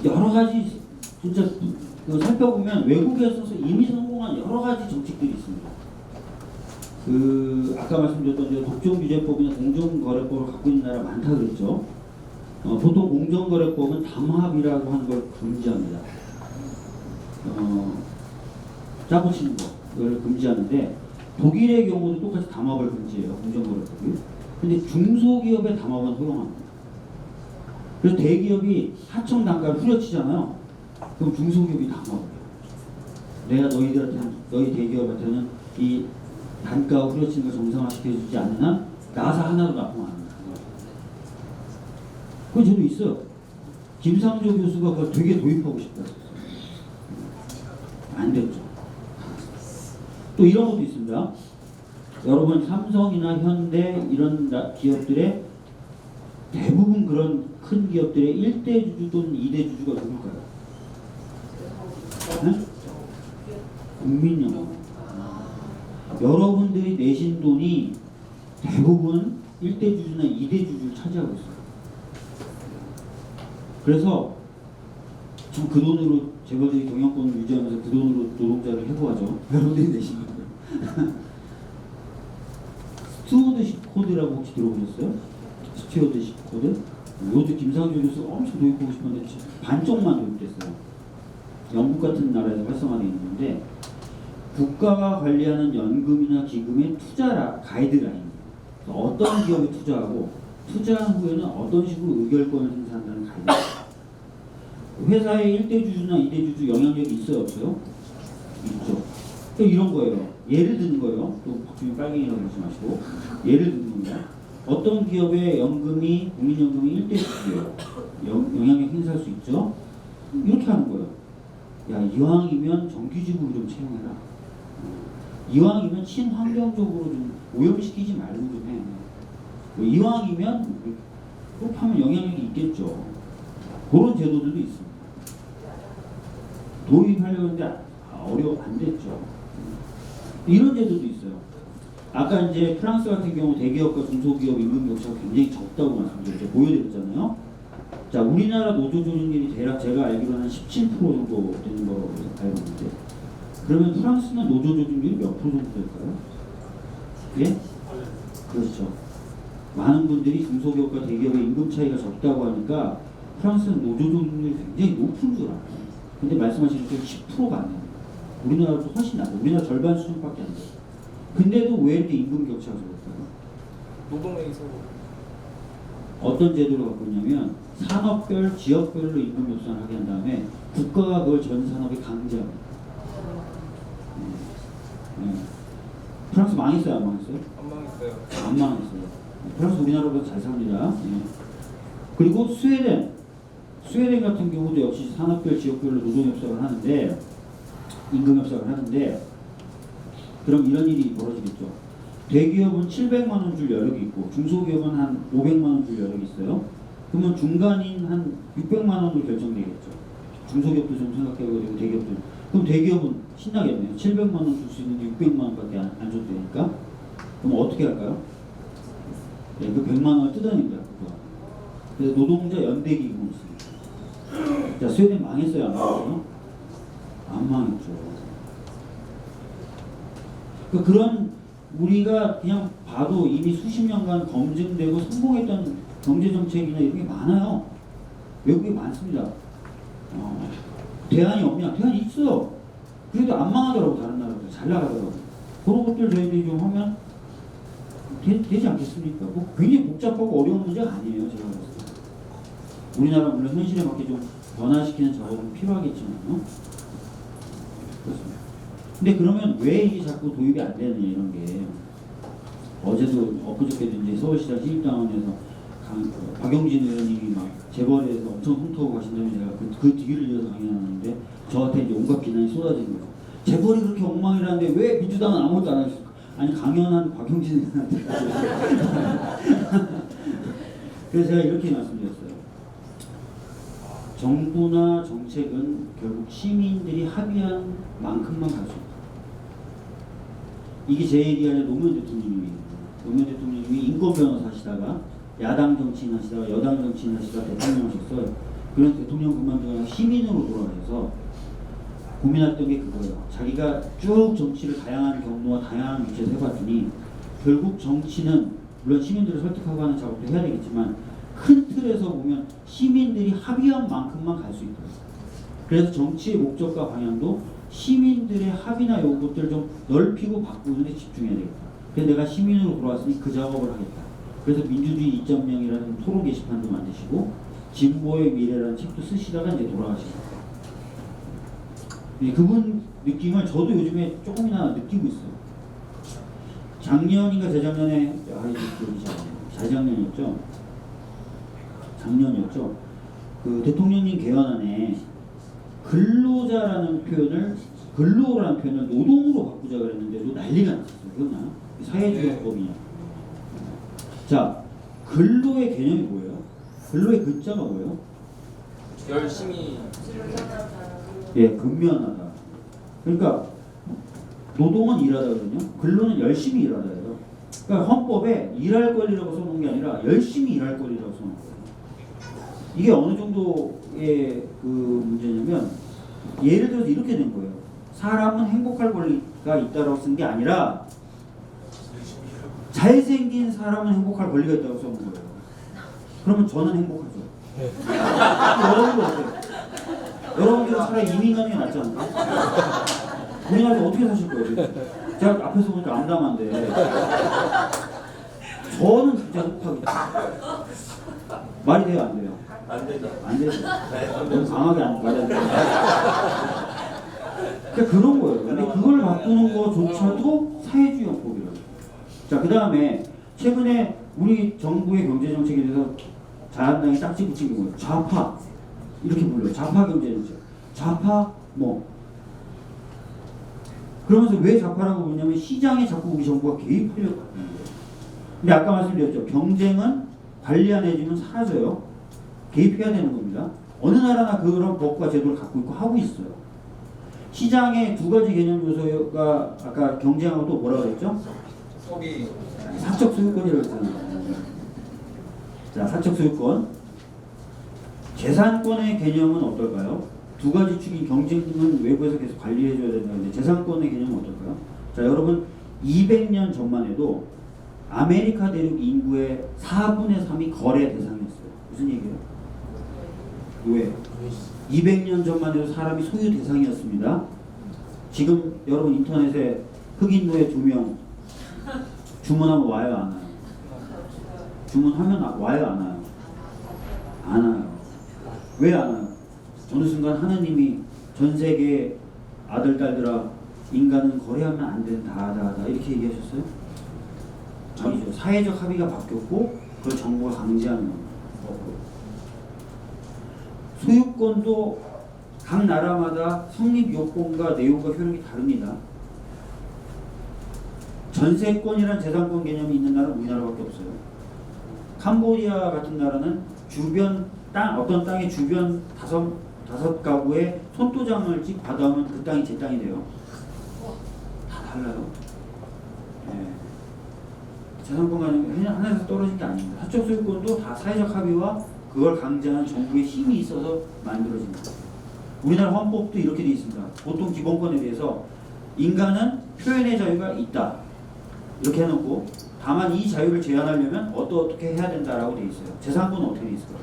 Speaker 2: 여러 가지 진짜 살펴보면 외국에서 이미 성공한 여러 가지 정책들이 있습니다. 아까 말씀드렸던 독점규제법이나 공정거래법을 갖고 있는 나라 많다 그랬죠. 보통 공정거래법은 담합이라고 하는 걸 금지합니다. 짜고 치는 거를 금지하는데 독일의 경우도 똑같이 담합을 금지해요. 공정거래법이. 근데 중소기업의 담합은 허용합니다. 그래서 대기업이 하청 단가를 후려치잖아요. 그럼 중소기업이 담합을 해요. 내가 너희 대기업한테는 이 단가 후려치는 걸 정상화시켜주지 않는 한 나사 하나도 납품 안 합니다. 그건 저도 있어요. 김상조 교수가 그걸 되게 도입하고 싶다 했어요. 안 됐죠. 또 이런 것도 있습니다. 여러분 삼성이나 현대 이런 기업들의 대부분 그런 큰 기업들의 1대 주주 또는 2대 주주가 누굴까요? 네? 국민연금. 여러분들이 내신 돈이 대부분 1대 주주나 2대 주주를 차지하고 있어요. 그래서 전 그 돈으로 재벌들이 경영권을 유지하면서 그 돈으로 노동자를 해고하죠. 여러분들이 내신 돈을. 스튜어드십 코드라고 혹시 들어보셨어요? 스튜어드십 코드? 이것도 김상조 교수가 엄청 도입하고 싶었는데 반쪽만 도입됐어요. 영국 같은 나라에서 활성화되어 있는데 국가가 관리하는 연금이나 기금의 투자 가이드라인, 어떤 기업에 투자하고 투자한 후에는 어떤 식으로 의결권을 행사한다는 가이드. 회사의 1대 주주나 2대 주주 영향력이 있어요 없어요? 있죠. 또 이런 거예요. 예를 드는 거예요. 또 박주민 빨갱이라고 그러지 마시고 예를 드는 겁니다. 어떤 기업의 연금이 국민연금이 1대 주주예요. 영향력 행사할 수 있죠. 이렇게 하는 거예요. 야 이왕이면 정규직으로 좀 채용해라. 이왕이면 친환경적으로 좀 오염시키지 말고 좀 해. 뭐 이왕이면 그렇게 하면 영향력이 있겠죠. 그런 제도들도 있습니다. 도입하려고 했는데 안 됐죠. 이런 제도도 있어요. 아까 이제 프랑스 같은 경우 대기업과 중소기업 임금 격차가 굉장히 적다고 말씀드렸죠. 보여드렸잖아요. 자, 우리나라 노조조직률이 대략 제가 알기로는 한 17% 정도 되는 거라고 알고 있는데, 그러면 프랑스는 노조조직률이 몇 프로 정도 될까요? 예? 그렇죠. 많은 분들이 중소기업과 대기업의 임금 차이가 적다고 하니까 프랑스는 노조조직률이 굉장히 높은 줄 알아요. 근데 말씀하신 게 10%가 안 됩니다. 우리나라도 훨씬 낮아요. 우리나라 절반 수준밖에 안 돼요. 근데도 왜 이렇게 임금 격차가 적을까요?
Speaker 3: 노동행위서
Speaker 2: 어떤 제도를 갖고 있냐면 산업별, 지역별로 임금 협상을 하게 한 다음에 국가가 그걸 전 산업에 강제합니다. 프랑스 망했어요, 안 망했어요?
Speaker 3: 안 망했어요.
Speaker 2: 안 망했어요. 프랑스 우리나라보다 잘 삽니다. 그리고 스웨덴 같은 경우도 역시 산업별 지역별로 노동협상을 하는데 임금협상을 하는데 그럼 이런 일이 벌어지겠죠. 대기업은 700만 원 줄 여력이 있고 중소기업은 한 500만 원 줄 여력이 있어요. 그러면 중간인 한 600만 원으로 결정되겠죠. 중소기업도 좀 생각해보고 대기업도. 그럼 대기업은 신나겠네요. 700만 원 줄 수 있는데 600만 원밖에 안 줬다니까. 그럼 어떻게 할까요? 네, 그 100만 원을 뜯어냅니다. 그거. 그래서 노동자 연대기금이 있습니다. 자, 스웨덴 망했어요, 안 망했어요? 안 망했죠. 그런 우리가 그냥 봐도 이미 수십 년간 검증되고 성공했던 경제정책이나 이런 게 많아요. 외국에 많습니다. 대안이 없냐? 대안이 있어요. 그래도 안 망하더라고. 다른 나라들 잘 나가더라고. 그런 것들 저희들이 좀 하면 되지 않겠습니까? 뭐 굉장히 복잡하고 어려운 문제가 아니에요. 제가 봤을 때. 우리나라 물론 현실에 맞게 좀 변화시키는 작업은 필요하겠지만요. 그렇습니다. 근데 그러면 왜 이게 자꾸 도입이 안 되느냐 이런 게 어제도 엊그저께도 이제 서울시장 시립당원에서 박용진 의원님이 막 재벌에서 엄청 훑어오고 가신다면 제가 그 뒤를 이어서 강연하는데 저한테 이제 온갖 비난이 쏟아진 거예요. 재벌이 그렇게 엉망이라는데 왜 민주당은 아무것도 안 하셨을까? 아니 강연한 박용진 의원한테 그래서 제가 이렇게 말씀드렸어요. 정부나 정책은 결국 시민들이 합의한 만큼만 갈 수 있다. 이게 제 얘기 아니라 노무현 대통령님이에요. 노무현 대통령님이 인권 변호사 하시다가 야당 정치인 하시다가 여당 정치인 하시다가 대통령 하셨어요. 그런 대통령 그만두고 시민으로 돌아가셔서 고민했던 게 그거예요. 자기가 쭉 정치를 다양한 경로와 다양한 위치에서 해봤더니 결국 정치는 물론 시민들을 설득하고 하는 작업도 해야 되겠지만 큰 틀에서 보면 시민들이 합의한 만큼만 갈 수 있다. 그래서 정치의 목적과 방향도 시민들의 합의나 요것들을 좀 넓히고 바꾸는 데 집중해야 되겠다. 그래서 내가 시민으로 돌아왔으니 그 작업을 하겠다. 그래서 민주주의 2.0이라는 토론 게시판도 만드시고 진보의 미래라는 책도 쓰시다가 이제 돌아가시고 그분 느낌을 저도 요즘에 조금이나 느끼고 있어요. 작년인가 재작년에 재작년이었죠. 작년이었죠. 그 대통령님 개헌안에 근로자라는 표현을 근로라는 표현을 노동으로 바꾸자 그랬는데도 난리가 났었어요. 기억나요? 사회주의법이냐. 자, 근로의 개념이 뭐예요? 근로의 근자가 뭐예요?
Speaker 3: 열심히
Speaker 2: 예, 근면하다. 그러니까 노동은 일하다거든요. 근로는 열심히 일하다예요. 그러니까 헌법에 일할 권리라고 써놓은 게 아니라 열심히 일할 권리라고 써놓은 거예요. 이게 어느 정도의 그 문제냐면 예를 들어서 이렇게 된 거예요. 사람은 행복할 권리가 있다고 쓴 게 아니라 잘생긴 사람은 행복할 권리가 있다고 써놓은 거예요. 그러면 저는 행복하죠. 여러분도 어때요? 여러분들은 차라리 이민 가는 게 낫지 않을까? 우리나라에서 어떻게 사실 거예요? 제가 앞에서 보니까 암담한데 저는 진짜 행복하겠다. 말이 돼요? 안 돼요?
Speaker 3: 안 되죠.
Speaker 2: 안 되죠. 너무 강하게 안 말이 안 돼요. 그러니까 그런 거예요. 근데 그걸 바꾸는 거조차도 사회주의 헌법이라고. 자, 그 다음에 최근에 우리 정부의 경제정책에 대해서 자한당이 딱지 붙인 게 뭐예요? 좌파. 이렇게 불러요. 좌파 경제정책. 좌파 뭐. 그러면서 왜 좌파라고 부르냐면 시장에 자꾸 우리 정부가 개입하려고 하는 거예요. 근데 아까 말씀드렸죠. 경쟁은 관리 안 해주면 사라져요. 개입해야 되는 겁니다. 어느 나라나 그런 법과 제도를 갖고 있고 하고 있어요. 시장의 두 가지 개념 요소가 아까 경쟁하고 또 뭐라고 그랬죠?
Speaker 3: 소비.
Speaker 2: 사적 소유권이라고 했잖아요. 자, 사적 소유권. 재산권의 개념은 어떨까요? 두 가지 축인 경쟁은 외부에서 계속 관리해줘야 된다는데 재산권의 개념은 어떨까요? 자, 여러분 200년 전만 해도 아메리카 대륙 인구의 4분의 3이 거래 대상이었어요. 무슨 얘기예요? 왜? 200년 전만 해도 사람이 소유 대상이었습니다. 지금 여러분 인터넷에 흑인 노예 2명 주문하면 와요, 안 와요? 주문하면 와요, 안 와요? 안 와요. 왜 안 와요? 어느 순간 하나님이 전 세계 아들, 딸들아 인간은 거래하면 안 된다, 이렇게 얘기하셨어요? 아니죠. 사회적 합의가 바뀌었고 그걸 정부가 강제하는 겁니다. 소유권도 각 나라마다 성립 요건과 내용과 효력이 다릅니다. 전세권이란 재산권 개념이 있는 나라는 우리나라밖에 없어요. 캄보디아 같은 나라는 주변 땅, 어떤 땅의 주변 다섯 가구에 손도장을 찍 받아오면 그 땅이 제 땅이 돼요. 다 달라요. 네. 재산권 개념이 하나에서 떨어진 게 아닙니다. 사적 소유권도 다 사회적 합의와 그걸 강제하는 정부의 힘이 있어서 만들어진 거예요. 우리나라 헌법도 이렇게 되어 있습니다. 보통 기본권에 대해서 인간은 표현의 자유가 있다. 이렇게 해놓고 다만 이 자유를 제한하려면 어떻게 해야 된다라고 되어 있어요. 재산권은 어떻게 되어 있을까요?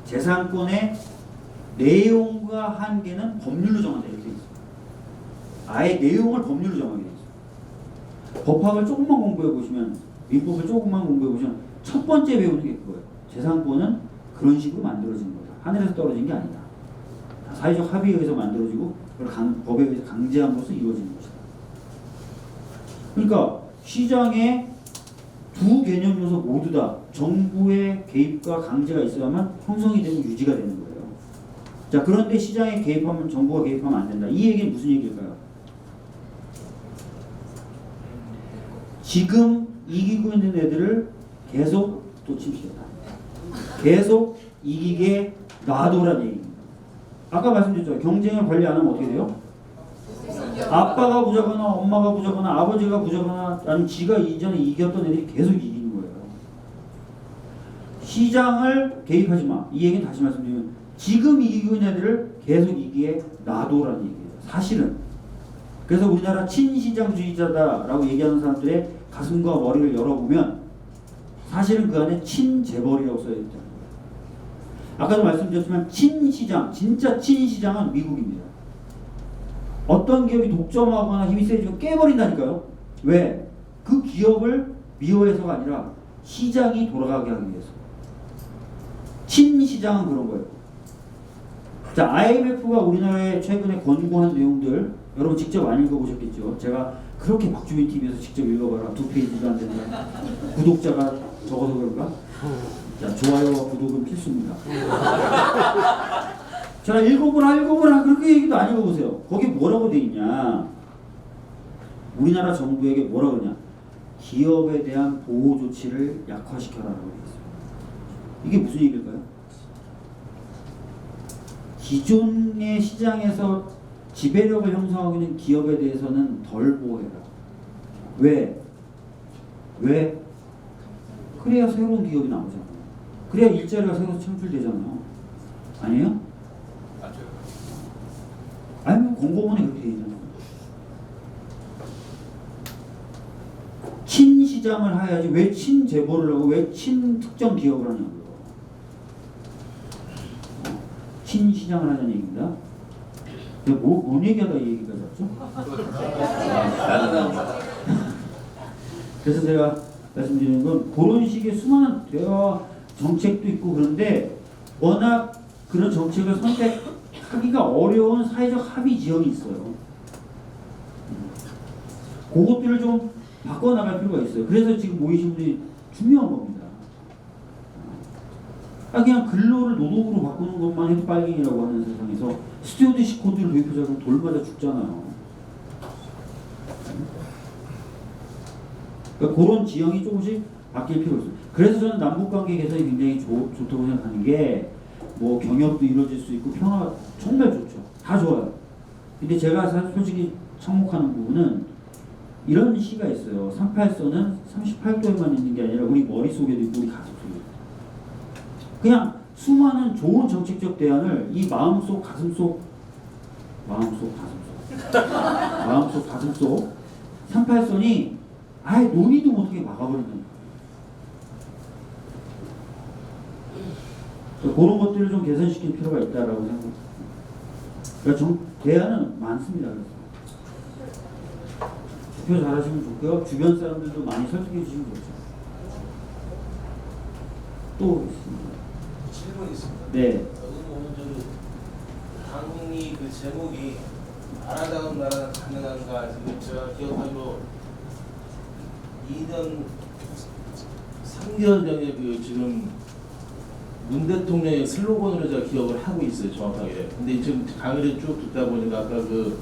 Speaker 2: 재산권의 내용과 한계는 법률로 정한다 이렇게 되어 있어요. 아예 내용을 법률로 정하게 되어 있어요. 법학을 조금만 공부해 보시면 민법을 조금만 공부해 보시면 첫 번째 배우는 게 그거예요. 재산권은 그런 식으로 만들어진 거다. 하늘에서 떨어진 게 아니다. 사회적 합의에 의해서 만들어지고 그걸 법에 의해서 강제함으로써 이루어지는 것이다. 그러니까 시장의 두 개념 요소 모두 다 정부의 개입과 강제가 있어야만 형성이 되고 유지가 되는 거예요. 자, 그런데 시장에 개입하면 정부가 개입하면 안 된다. 이 얘기는 무슨 얘기일까요? 지금 이기고 있는 애들을 계속 도침시켰다. 계속 이기게 놔둬란 얘기입니다. 아까 말씀드렸죠. 경쟁을 관리 안 하면 어떻게 돼요? 아빠가 부자거나 엄마가 부자거나 아버지가 부자거나 아니면 지가 이전에 이겼던 애들이 계속 이기는 거예요. 시장을 개입하지 마. 이 얘기는 다시 말씀드리면 지금 이기고 있는 애들을 계속 이기게 놔둬라는 얘기예요. 사실은. 그래서 우리나라 친시장주의자다라고 얘기하는 사람들의 가슴과 머리를 열어보면 사실은 그 안에 친재벌이라고 써져 있다는 거예요. 아까도 말씀드렸지만 친시장, 진짜 친시장은 미국입니다. 어떤 기업이 독점하거나 힘이 세지면 깨버린다니까요. 왜? 그 기업을 미워해서가 아니라 시장이 돌아가게 하기 위해서. 친시장은 그런 거예요. 자, IMF가 우리나라에 최근에 권고한 내용들 여러분 직접 안 읽어보셨겠죠. 제가 그렇게 박주민 TV에서 직접 읽어봐라. 2페이지도 안 되는 구독자가 적어서 그런가? 자, 좋아요와 구독은 필수입니다. 자, 읽어보라 그렇게 얘기도 안 읽어보세요. 거기 뭐라고 돼 있냐? 우리나라 정부에게 뭐라고 그러냐? 기업에 대한 보호 조치를 약화시켜라라고 돼 있어요. 이게 무슨 얘기일까요? 기존의 시장에서 지배력을 형성하고 있는 기업에 대해서는 덜 보호해라. 왜? 그래야 새로운 기업이 나오잖아요. 그래야 일자리가 새로 창출되잖아요. 아니에요?
Speaker 3: 맞아요.
Speaker 2: 아니면 공고문에 그렇게 얘기하잖아요. 친시장을 해야지 왜 친재벌을 하고 왜 친특정 기업을 하냐고요. 친시장을 하자는 얘기입니다. 뭔 얘기하다 이 얘기까지 왔죠? 그래서 제가 말씀드리는 건 그런 식의 수많은 대화 정책도 있고 그런데 워낙 그런 정책을 선택하기가 어려운 사회적 합의 지형이 있어요. 그것들을 좀 바꿔나갈 필요가 있어요. 그래서 지금 모이신 분이 중요한 겁니다. 그냥 근로를 노동으로 바꾸는 것만 해도 빨갱이라고 하는 세상에서 스튜어디시 코드를 도입하자면 돌 맞아 죽잖아요. 그러니까 그런 지형이 조금씩 바뀔 필요가 있어요. 그래서 저는 남북관계 개선이 굉장히 좋다고 생각하는 게 뭐 경협도 이루어질 수 있고 평화 정말 좋죠. 다 좋아요. 근데 제가 솔직히 참목하는 부분은 이런 시가 있어요. 38선은 38도에만 있는 게 아니라 우리 머릿속에도 있고 우리 가슴속에도 있고. 그냥 수많은 좋은 정책적 대안을 이 마음속 가슴속 38선이 아예 논의도 못하게 막아버린다는 거예요. 그런 것들을 좀 개선시킬 필요가 있다라고 생각합니다. 그러니까 대안은 많습니다. 투표 잘하시면 좋고요. 주변 사람들도 많이 설득해 주시면 좋죠. 또 있습니다.
Speaker 5: 질문 있습니다.
Speaker 2: 네.
Speaker 5: 오늘 강의 그 제목이 아름다운 나라가 가능한가 지금 제가 기억하기로 2년 3개월 전에 그 지금 문 대통령의 슬로건으로 제가 기억을 하고 있어요, 정확하게. 근데 지금 강의를 쭉 듣다 보니까 아까 그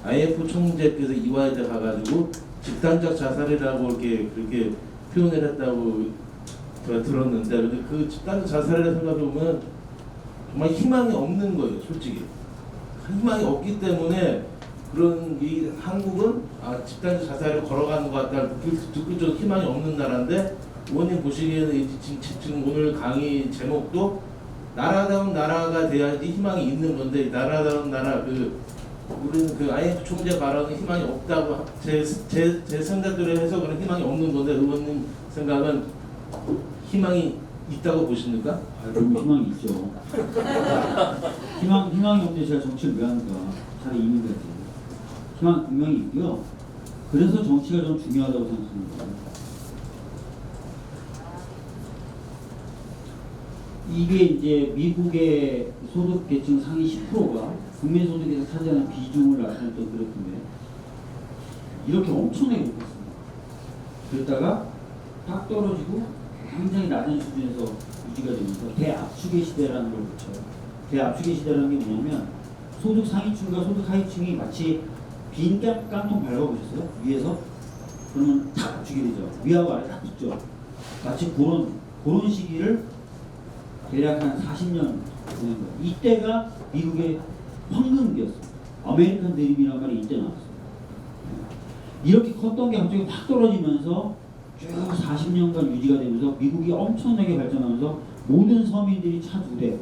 Speaker 5: IF 총재께서 이화여대 가가지고 집단적 자살이라고 이렇게 그렇게 표현을 했다고 제가 들었는데, 근데 그 집단적 자살이라고 생각해 보면 정말 희망이 없는 거예요, 솔직히. 희망이 없기 때문에 그런 이 한국은 집단적 자살을 걸어가는 것 같다 듣고 좀 희망이 없는 나라인데, 의원님 보시기에는 지금 오늘 강의 제목도 나라다운 나라가 돼야지 희망이 있는 건데, 나라다운 나라 우리는 그 IF 총재 발언은 희망이 없다고 제 생각대로 해서 그런 희망이 없는 건데, 의원님 생각은 희망이 있다고 보십니까?
Speaker 2: 그럼 희망이 있죠. 희망이 없는데 제가 정치를 왜 하는가? 차라리 이민 가지. 희망 분명히 있고요. 그래서 정치가 좀 중요하다고 생각합니다. 이게 이제 미국의 소득 계층 상위 10%가 국민 소득에서 차지하는 비중을 나타냈던 그래프인데, 이렇게 엄청나게 높았습니다. 그랬다가 딱 떨어지고 굉장히 낮은 수준에서 유지가 되면서 대압축의 시대라는 걸 붙여요. 대압축의 시대라는 게 뭐냐면, 소득 상위층과 소득 하위층이 마치 빈 깡통 밟아보셨어요? 위에서? 그러면 탁 압축이 되죠. 위하고 아래 탁 붙죠. 마치 그런 시기를 대략 한 40년 보낸 거예요. 이때가 미국의 황금기였어요. 아메리칸 드림이라는 말이 이때 나왔어요. 이렇게 컸던 게 갑자기 확 떨어지면서 쭉 40년간 유지가 되면서 미국이 엄청나게 발전하면서 모든 서민들이 차 2대,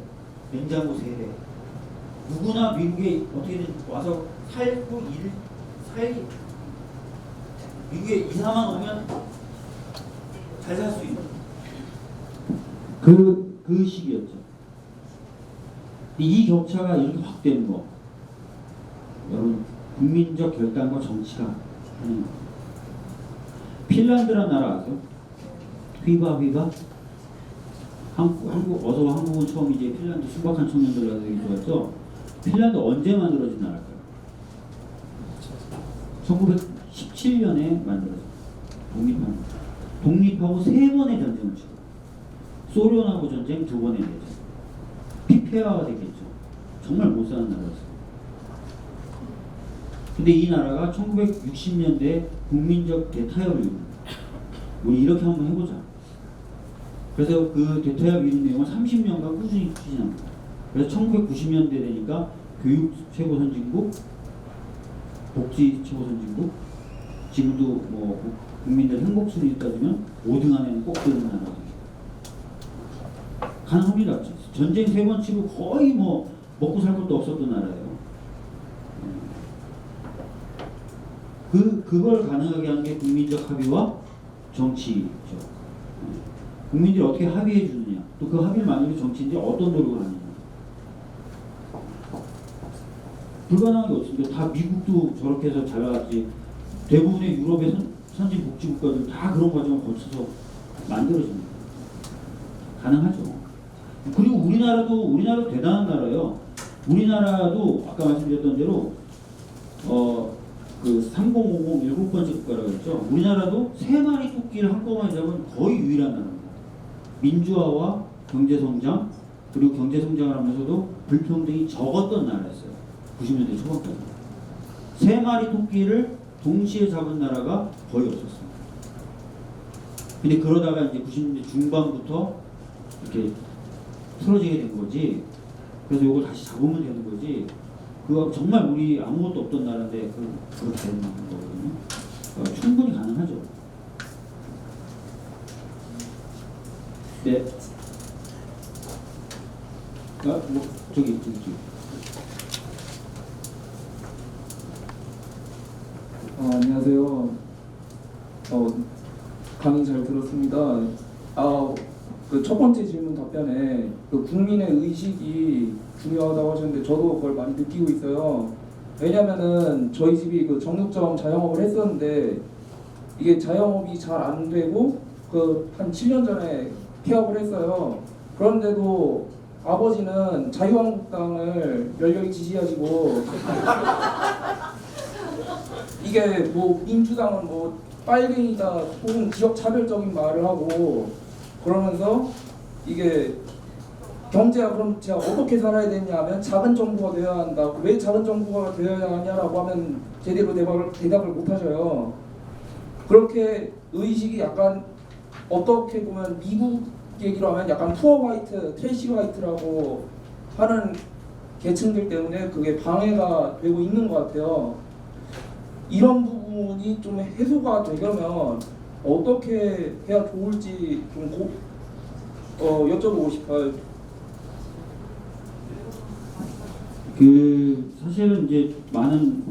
Speaker 2: 냉장고 3대, 누구나 미국에 어떻게든 와서 미국에 2, 4만 오면 잘 살 수 있는 그 시기였죠. 이 격차가 이렇게 확 되는 거, 여러분, 국민적 결단과 정치가 하는 거. 핀란드란 나라 아세요? 휘바 한국은 처음 이제 핀란드 순박한 청년들 가서 되게 좋았죠. 핀란드 언제 만들어진 나라일까요? 1917년에 만들어졌어요. 독립하고 3번의 전쟁을 치고, 소련하고 전쟁 2번의 내전, 피폐화가 됐겠죠. 정말 못 사는 나라였어요. 근데 이 나라가 1960년대 국민적 대타협을 이룹니다. 우리 이렇게 한번 해보자. 그래서 그 대타협 이룬 내용을 30년간 꾸준히 추진합니다. 그래서 1990년대 되니까 교육 최고 선진국, 복지 최고 선진국, 지금도 뭐 국민들 행복 순위 따지면 5등 안에는 꼭 드는 나라입니다. 가능합니다. 전쟁 3번 치고 거의 뭐 먹고 살 것도 없었던 나라예요. 그걸 가능하게 한 게 국민적 합의와 정치죠. 국민들이 어떻게 합의해 주느냐, 또 그 합의를 만들기 정치인들이 어떤 노력을 하느냐. 불가능한 게 없습니다. 다 미국도 저렇게 해서 잘 나갔지. 대부분의 유럽의 선진 복지 국가들 다 그런 과정을 거쳐서 만들어집니다. 가능하죠. 그리고 우리나라도 대단한 나라예요. 우리나라도 아까 말씀드렸던 대로 그 3050 7번째 국가라고 했죠. 우리나라도 3마리 토끼를 한꺼번에 잡은 거의 유일한 나라입니다. 민주화와 경제성장, 그리고 경제성장을 하면서도 불평등이 적었던 나라였어요. 90년대 초반까지. 3마리 토끼를 동시에 잡은 나라가 거의 없었습니다. 근데 그러다가 이제 90년대 중반부터 이렇게 틀어지게 된 거지. 그래서 이걸 다시 잡으면 되는 거지. 그거 정말 우리 아무것도 없던 나라인데 그렇게 되는 거거든요. 충분히 가능하죠. 네. 저기.
Speaker 6: 안녕하세요. 강의 잘 들었습니다. 그 첫 번째 질문 답변에 그 국민의 의식이 중요하다고 하셨는데 저도 그걸 많이 느끼고 있어요. 왜냐면은 저희 집이 그 정육점 자영업을 했었는데 이게 자영업이 잘 안 되고 그 한 7년 전에 폐업을 했어요. 그런데도 아버지는 자유한국당을 열렬히 지지하시고 이게 뭐 민주당은 뭐 빨갱이다 혹은 지역 차별적인 말을 하고 그러면서 이게 경제가 그럼 제가 어떻게 살아야 되냐면 작은 정부가 되어야 한다. 왜 작은 정부가 되어야 하냐라고 하면 제대로 대답을 못 하셔요. 그렇게 의식이 약간 어떻게 보면 미국 얘기로 하면 약간 푸어 화이트, 트래시 화이트라고 하는 계층들 때문에 그게 방해가 되고 있는 것 같아요. 이런 부분이 좀 해소가 되려면 어떻게 해야 좋을지 좀 여쭤보고 싶어요.
Speaker 2: 사실은 이제 많은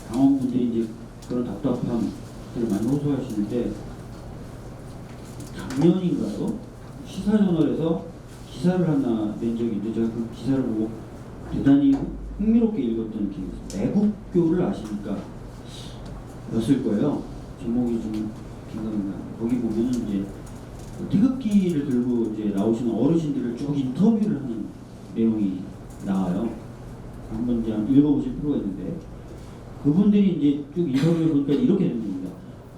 Speaker 2: 당원분들이 이제 그런 답답함들을 많이 호소하시는데, 작년인가요? 시사저널에서 기사를 하나 낸 적이 있는데, 제가 그 기사를 보고 대단히 흥미롭게 읽었던 기억이 있어요. 애국교를 아십니까? 였을 거예요. 제목이 좀 긴가민가. 거기 보면은 이제 태극기를 들고 이제 나오시는 어르신들을 쭉 인터뷰를 하는 내용이 나와요. 한번 이제 읽어보실 필요가 있는데, 그분들이 이제 쭉 인터뷰를 보니까 이렇게 되는 겁니다.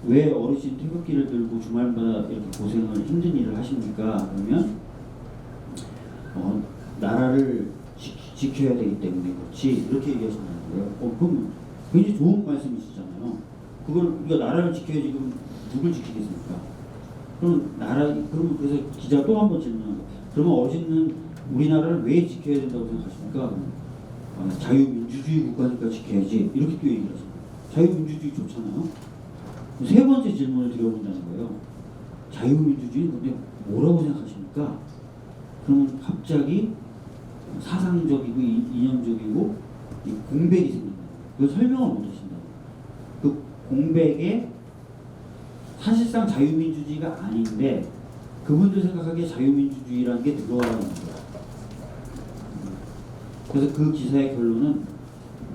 Speaker 2: 왜 어르신 태극기를 들고 주말마다 이렇게 고생을 힘든 일을 하십니까? 그러면 나라를 지켜야 되기 때문에 그렇지, 이렇게 얘기하신다는 거예요. 그럼 굉장히 좋은 말씀이시잖아요. 그걸 우리가 나라를 지켜야지, 그럼 누굴 지키겠습니까? 그러면 그래서 기자가 또 한 번 질문한 거예요. 그러면 어르신은 우리나라를 왜 지켜야 된다고 생각하십니까? 자유민주주의 국가니까 지켜야지, 이렇게 또 얘기를 하십니다. 자유민주주의 좋잖아요. 세 번째 질문을 드려본다는 거예요. 자유민주주의 근데 뭐라고 생각하십니까? 그러면 갑자기 사상적이고 이념적이고 공백이 생긴다. 그걸 설명을 못 하신다. 그 공백에 사실상 자유민주주의가 아닌데 그분들 생각하기에 자유민주주의라는 게 들어가는 거예요. 그래서 그 기사의 결론은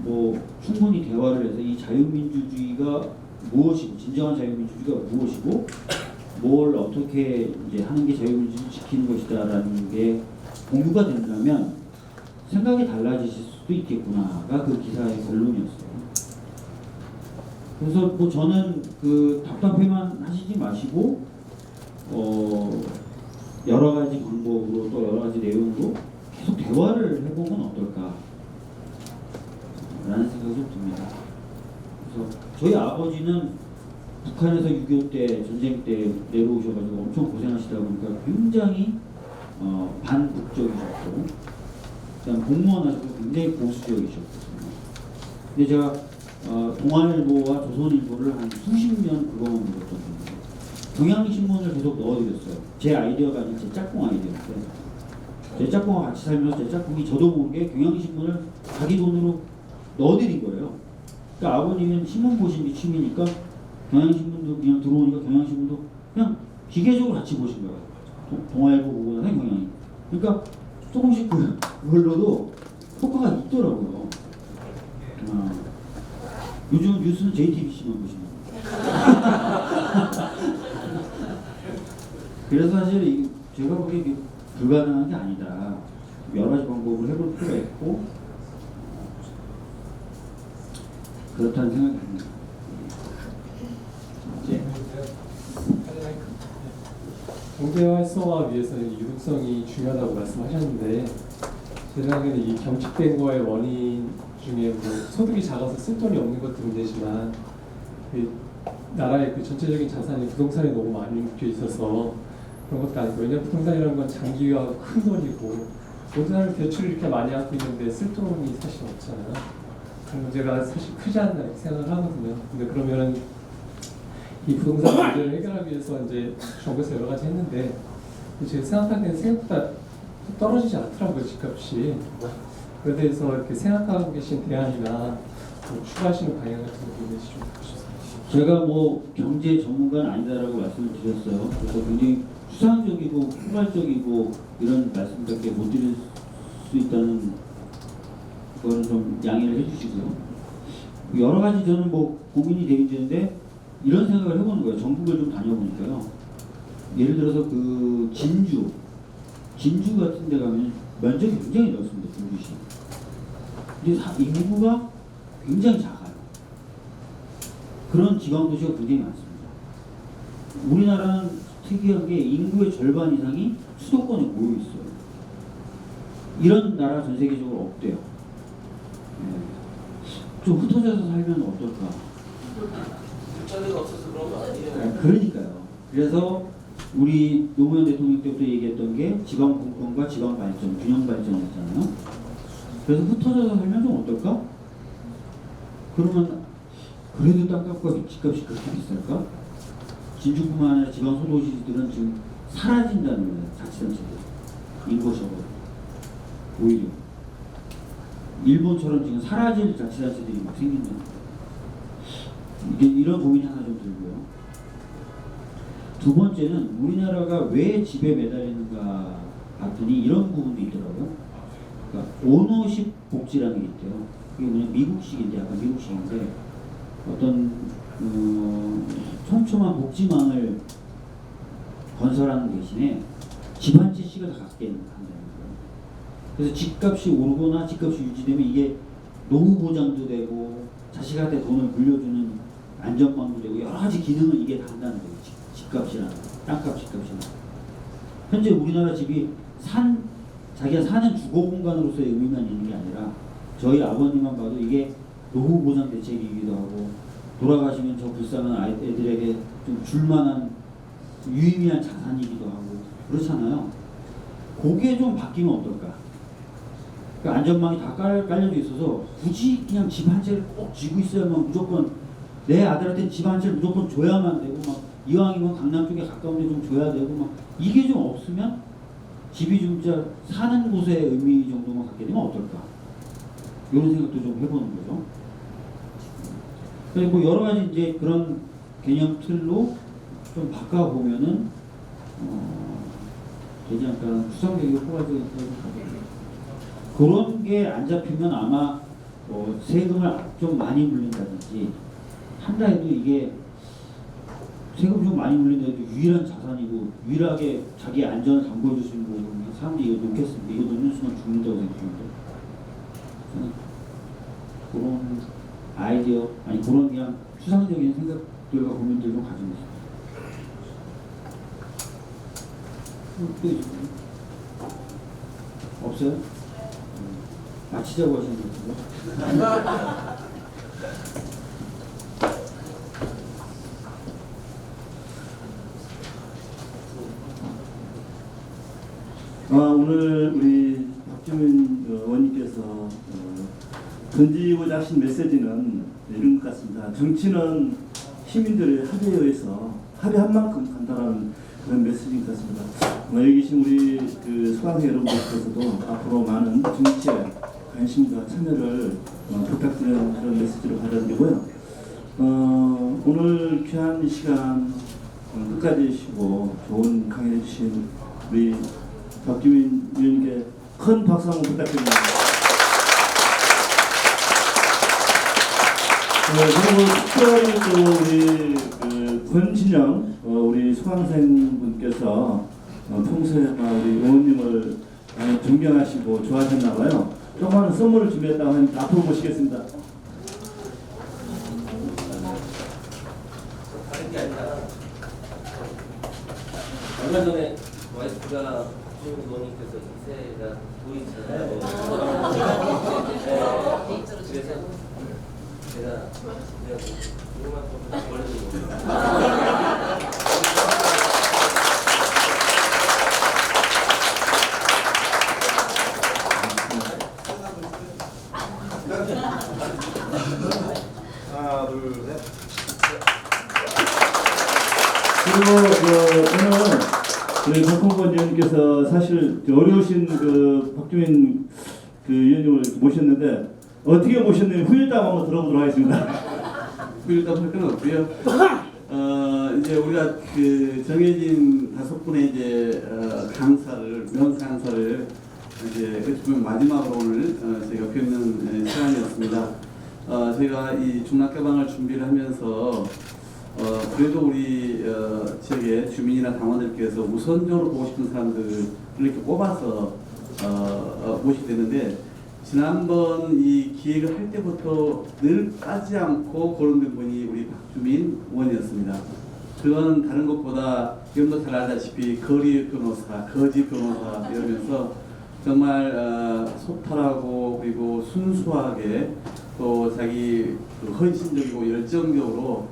Speaker 2: 뭐 충분히 대화를 해서 이 자유민주주의가 무엇이고, 진정한 자유민주주의가 무엇이고, 뭘 어떻게 이제 하는 게 자유민주주의를 지키는 것이다라는 게 공유가 된다면 생각이 달라지실 수도 있겠구나가 그 기사의 결론이었어요. 그래서 뭐 저는 그 답답해만 하시지 마시고 여러 가지 방법으로 또 여러 가지 내용으로 계속 대화를 해보면 어떨까 라는 생각이 좀 듭니다. 그래서 저희 아버지는 북한에서 6.25 때 전쟁 때 내려오셔가지고 엄청 고생하시다 보니까 굉장히 반북적이셨고, 그다음 공무원 하시고 굉장히 보수적이셨거든요. 근데 제가 동아일보와 조선일보를 한 수십 년 그거만 읽었던 거예요. 경향신문을 계속 넣어드렸어요. 제 아이디어가 아닌 제 짝꿍 아이디어인데, 제 짝꿍과 같이 살면서 제 짝꿍이 저도 모르게 경향신문을 자기 돈으로 넣어드린 거예요. 그러니까 아버님은 신문 보신 게 취미니까 경향신문도 그냥 들어오니까 경향신문도 그냥 기계적으로 같이 보신 거예요. 동아일보 보고 나서 경향이. 그러니까 조금씩 그걸로도 효과가 있더라고요. 요즘 뉴스는 JTBC만 보시는 거예요. 그래서 사실 제가 보기에 이게 불가능한 게 아니다. 여러 가지 방법을 해볼 필요가 있고 그렇다는 생각이 듭니다.
Speaker 7: 경제 활성화 위해서는 유동성이 중요하다고 말씀하셨는데, 제 생각에는 이 경직된 거의 원인 중에 뭐 소득이 작아서 쓸 돈이 없는 것도 문제지만 나라의 그 전체적인 자산이 부동산에 너무 많이 묶여 있어서 그런 것도 아니고, 왜냐하면 부동산이라는 건 장기화하고 큰 돈이고 모든 사람이 대출을 이렇게 많이 하고 있는데 쓸 돈이 사실 없잖아요. 그 문제가 사실 크지 않나 이렇게 생각을 하거든요. 근데 그러면은 이 부동산 문제를 해결하기 위해서 이제 정부에서 여러 가지 했는데, 제가 생각하기에는 생각보다 떨어지지 않더라고요, 집값이. 그에 대해서 이렇게 생각하고 계신 대안이나 뭐 추가하시는 방향 같은 거 있는지 좀 해주세요.
Speaker 2: 제가 뭐 경제 전문가는 아니다라고 말씀을 드렸어요. 그래서 굉장히 추상적이고 포괄적이고 이런 말씀밖에 못 드릴 수 있다는 거는 좀 양해를 해주시고요. 여러 가지 저는 뭐 고민이 되긴 되는데 이런 생각을 해보는 거예요. 전국을 좀 다녀보니까요. 예를 들어서 그 진주 같은 데 가면 면적이 굉장히 넓습니다. 중구시. 근데 인구가 굉장히 작아요. 그런 지방도시가 굉장히 많습니다. 우리나라는 특이한 게 인구의 절반 이상이 수도권에 모여 있어요. 이런 나라 전 세계적으로 없대요. 예. 좀 흩어져서 살면 어떨까?
Speaker 5: 불자리가 없어서 그런 거 아니에요?
Speaker 2: 네, 그러니까요. 그래서 우리 노무현 대통령 때부터 얘기했던 게 지방 공권과 지방 발전, 균형 발전이었잖아요. 그래서 흩어져서 살면 좀 어떨까? 그러면 그래도 땅값과 집값이 그렇게 비쌀까? 진주뿐만 아니라 지방 소도시들은 지금 사라진다는 거예요. 자치단체들. 인구 적어. 오히려. 일본처럼 지금 사라질 자치단체들이 막 생긴다는 거예요. 이게 이런 고민이 하나 좀 들고요. 두 번째는 우리나라가 왜 집에 매달리는가 봤더니 이런 부분도 있더라고요. 그러니까 오너십 복지라는 게 있대요. 그게 그냥 미국식인데 약간 미국식인데 어떤 촘촘한 복지망을 건설하는 대신에 집 한 채씩을 다 갖게 한다는 거예요. 그래서 집값이 오르거나 집값이 유지되면 이게 노후 보장도 되고 자식한테 돈을 물려주는 안전망도 되고 여러 가지 기능을 이게 다 한다는 거예요. 집값이나 땅값, 집값이나. 현재 우리나라 집이 자기가 사는 주거 공간으로서의 의미만 있는 게 아니라 저희 아버님만 봐도 이게 노후 보장 대책이기도 하고 돌아가시면 저 불쌍한 애들에게 좀 줄만한 유의미한 자산이기도 하고 그렇잖아요. 그게 좀 바뀌면 어떨까? 그 안전망이 다 깔려져 있어서 굳이 그냥 집 한 채를 꼭 쥐고 있어야만 무조건 내 아들한테 집 한 채를 무조건 줘야만 되고 막 이왕이면 강남 쪽에 가까운데 좀 줘야 되고 막 이게 좀 없으면 집이 진짜 사는 곳의 의미 정도만 갖게 되면 어떨까? 이런 생각도 좀 해보는 거죠. 그리고 뭐 여러 가지 이제 그런 개념 틀로 좀 바꿔보면은 되지 않을까. 추상적이고 포괄적인 그런 게 안 잡히면 아마 세금을 좀 많이 물린다든지 한다 해도 이게 세금 좀 많이 물린다 해도 유일한 자산이고 유일하게 자기 안전을 담보해 줄 수 있는 거고 사람들이 이거 놓겠습니다. 이거 놓는 순간 죽는다고 생각합니다. 그런 아이디어 아니 그런 그냥 추상적인 생각들과 고민들 좀 가지고 있습니다. 또 있을까요? 없어요? 마치자고 하시는 것 같은데.
Speaker 1: 오늘 우리 박주민 의원님께서 던지고자 하신 메시지는 이런 것 같습니다. 정치는 시민들의 합의에 의해서 합의한 만큼 간다라는 그런 메시지인 것 같습니다. 여기 계신 우리 그 수강생 여러분들께서도 앞으로 많은 정치에 관심과 참여를 부탁드리는 그런 메시지를 받아들이고요. 오늘 귀한 시간 끝까지 해주시고 좋은 강의해 주신 우리 박주민 위원님께 큰 박수 한번 부탁드립니다. 그리고 특별히 또 우리 그 권진영 우리 수강생 분께서 평소에 우리 의원님을 많이 존경하시고 좋아하셨나봐요. 조그마한 선물을 준비했다고 하니까 앞으로 모시겠습니다.
Speaker 5: 다른 게 아니라 얼마 전에 와이프가 주민님께서 이세가 보이잖아요. 그래서 제가 이거만 벌려드리고
Speaker 3: 하나, 둘, 셋.
Speaker 1: 그리고 오늘 우리 박홍건 의원님께서 사실 어려우신 그 박주민 그 의원님을 모셨는데 어떻게 모셨는지 후일담 한번 들어보도록 하겠습니다.
Speaker 8: 후일담 할 건 없고요. 이제 우리가 그 정해진 5분의 이제 명사 강사를 이제 어떻게 보면 마지막으로 오늘 저희가 뵙는 시간이었습니다. 저희가 이 중락개방을 준비를 하면서 그래도 우리 지역의 주민이나 당원들께서 우선적으로 보고 싶은 사람들을 이렇게 뽑아서 모시게 되는데 지난번 이 기획을 할 때부터 늘 빠지지 않고 거론된 분이 우리 박주민 의원이었습니다. 그건 다른 것보다 여러분도 잘 알다시피 거리 변호사, 거지 변호사 이러면서 정말 소탈하고 그리고 순수하게 또 자기 그 헌신적이고 열정적으로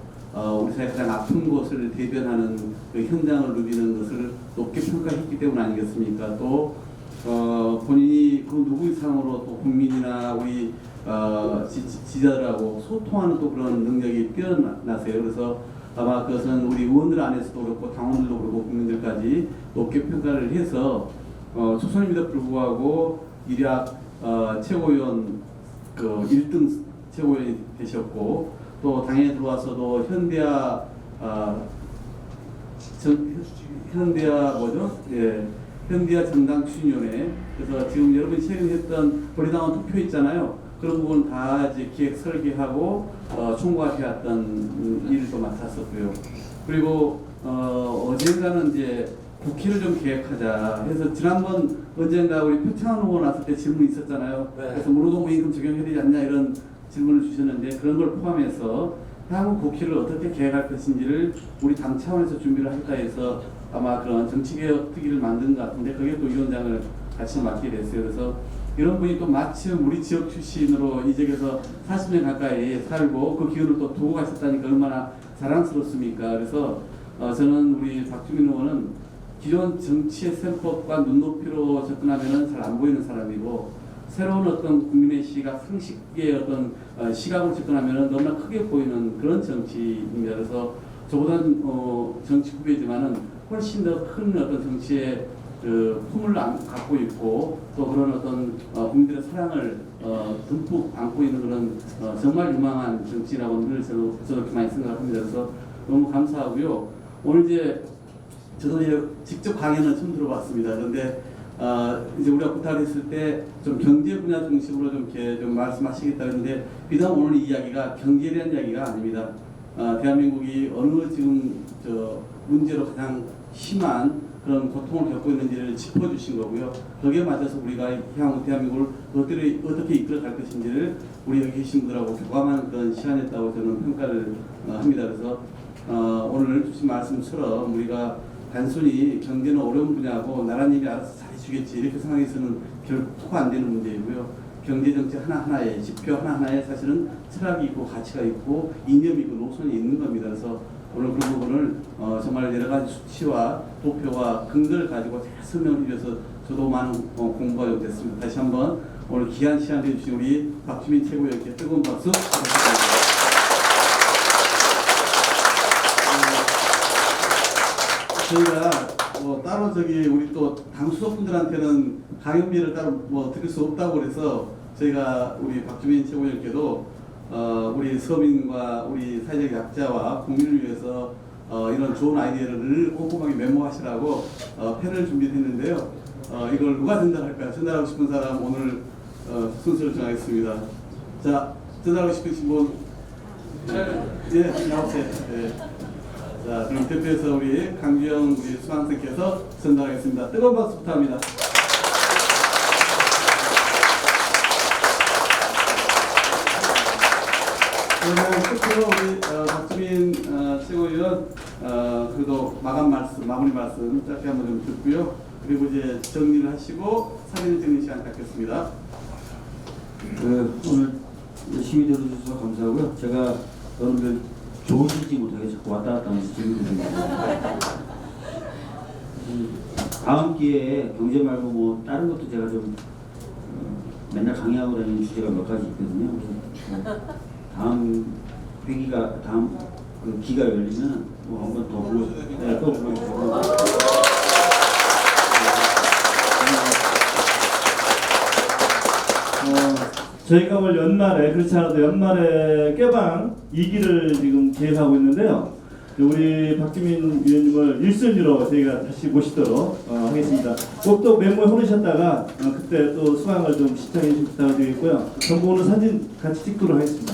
Speaker 8: 우리 사회 가장 아픈 곳을 대변하는 그 현장을 누비는 것을 높게 평가했기 때문 아니겠습니까? 또 본인이 그 누구 이상으로 또 국민이나 우리 지지자들하고 소통하는 또 그런 능력이 뛰어나세요. 그래서 아마 그것은 우리 의원들 안에서도 그렇고 당원들도 그렇고 국민들까지 높게 평가를 해서 초선임에도 불구하고 일약 최고위원 그 1등 최고위원이 되셨고 또 당에 들어와서도 현대화 뭐죠? 예, 현대화 정당 추진위원회. 그래서 지금 여러분이 최근에 했던 권리당원 투표 있잖아요. 그런 부분 다 이제 기획 설계하고 총괄해왔던 일을 또 맡았었고요. 그리고 어젠가는 이제 국회를 좀 계획하자 해서 지난번 언젠가 우리 표창원 후보 나왔을 때 질문이 있었잖아요. 그래서 무노동부 임금 적용해야 되지 않냐 이런 질문을 주셨는데 그런 걸 포함해서 향후 국회를 어떻게 계획할 것인지를 우리 당 차원에서 준비를 할까 해서 아마 그런 정치개혁 특위를 만든 것 같은데 그게 또 위원장을 같이 맡게 됐어요. 그래서 이런 분이 또 마침 우리 지역 출신으로 이 지역에서 40년 가까이 살고 그 기운을 또 두고 가셨다니까 얼마나 자랑스럽습니까? 그래서 저는 우리 박주민 의원은 기존 정치의 셈법과 눈높이로 접근하면 잘 안 보이는 사람이고 새로운 어떤 국민의 시각, 상식의 어떤 시각으로 접근하면 너무나 크게 보이는 그런 정치입니다. 그래서 저보다는 정치 후배지만은 훨씬 더 큰 어떤 정치의 그 품을 갖고 있고 또 그런 어떤 국민들의 사랑을 듬뿍 안고 있는 그런 정말 유망한 정치라고 늘 저도 그렇게 많이 생각합니다. 그래서 너무 감사하고요. 오늘 이제 저도 이제 직접 강연은 처음 들어봤습니다. 그런데 이제 우리가 부탁했을 때 좀 경제 분야 중심으로 좀 이렇게 좀 말씀하시겠다 했는데 비단 오늘 이 이야기가 경제에 대한 이야기가 아닙니다. 대한민국이 어느 지금 문제로 가장 심한 그런 고통을 겪고 있는지를 짚어주신 거고요. 거기에 맞춰서 우리가 향후 대한민국을 어떻게 이끌어갈 것인지를 우리 여기 계신 분들하고 교감하는 그런 시간이었다고 저는 평가를 합니다. 그래서 오늘 주신 말씀처럼 우리가 단순히 경제는 어려운 분야고 나라님이 알아서 잘해주겠지 이렇게 생각해서는 결코 안 되는 문제이고요. 경제정책 하나하나에 지표 하나하나에 사실은 철학이 있고 가치가 있고 이념이 있고 노선이 있는 겁니다. 그래서 오늘 그 부분을 정말 여러 가지 수치와 도표와 근거를 가지고 잘 설명을 해주셔서 저도 많은 공부가 됐습니다. 다시 한번 오늘 귀한 시간 내주신 우리 박주민 최고위원께 뜨거운 박수 부탁드립니다. 저희가 따로 우리 또 당수석분들한테는 강연비를 따로 드릴 수 없다고 그래서 저희가 우리 박주민 최고위원께도 우리 서민과 우리 사회적 약자와 국민을 위해서 이런 좋은 아이디어를 늘 꼼꼼하게 메모하시라고 펜을 준비했는데요. 이걸 누가 전달할까요? 전달하고 싶은 사람 오늘 순서를 정하겠습니다. 자, 전달하고 싶으신 분? 예, 나오세요. 네. 자, 그럼 대표해서 우리 강규영 우리 수강생께서 전달하겠습니다. 뜨거운 박수 부탁합니다. 그러면 끝으로 우리 박주민 최고위원 그래도 마무리 말씀 짧게 한번 좀 듣고요. 그리고 이제 정리를 하시고 사진 찍는 시간 갖겠습니다.
Speaker 2: 오늘 열심히 들어주셔서 감사하고요. 제가 오늘 좋으시지 못하게 자꾸 왔다 갔다 하면서 재미있습니다. 다음 기회에 경제 말고 뭐 다른 것도 제가 좀 맨날 강의하고 다니는 주제가 몇 가지 있거든요. 그래서 다음 회기가 다음 그 기가 열리면 뭐 한번 더 불러주시고
Speaker 1: 저희가 올 연말에 그렇지 않아도 연말에 깨방 2기를 지금 계획하고 있는데요. 우리 박주민 위원님을 1순위로 저희가 다시 모시도록 하겠습니다. 꼭 또 메모에 오르셨다가 그때 또 수강을 좀 시청해 주시기 부탁드리겠고요. 정보 오늘 사진 같이 찍도록 하겠습니다.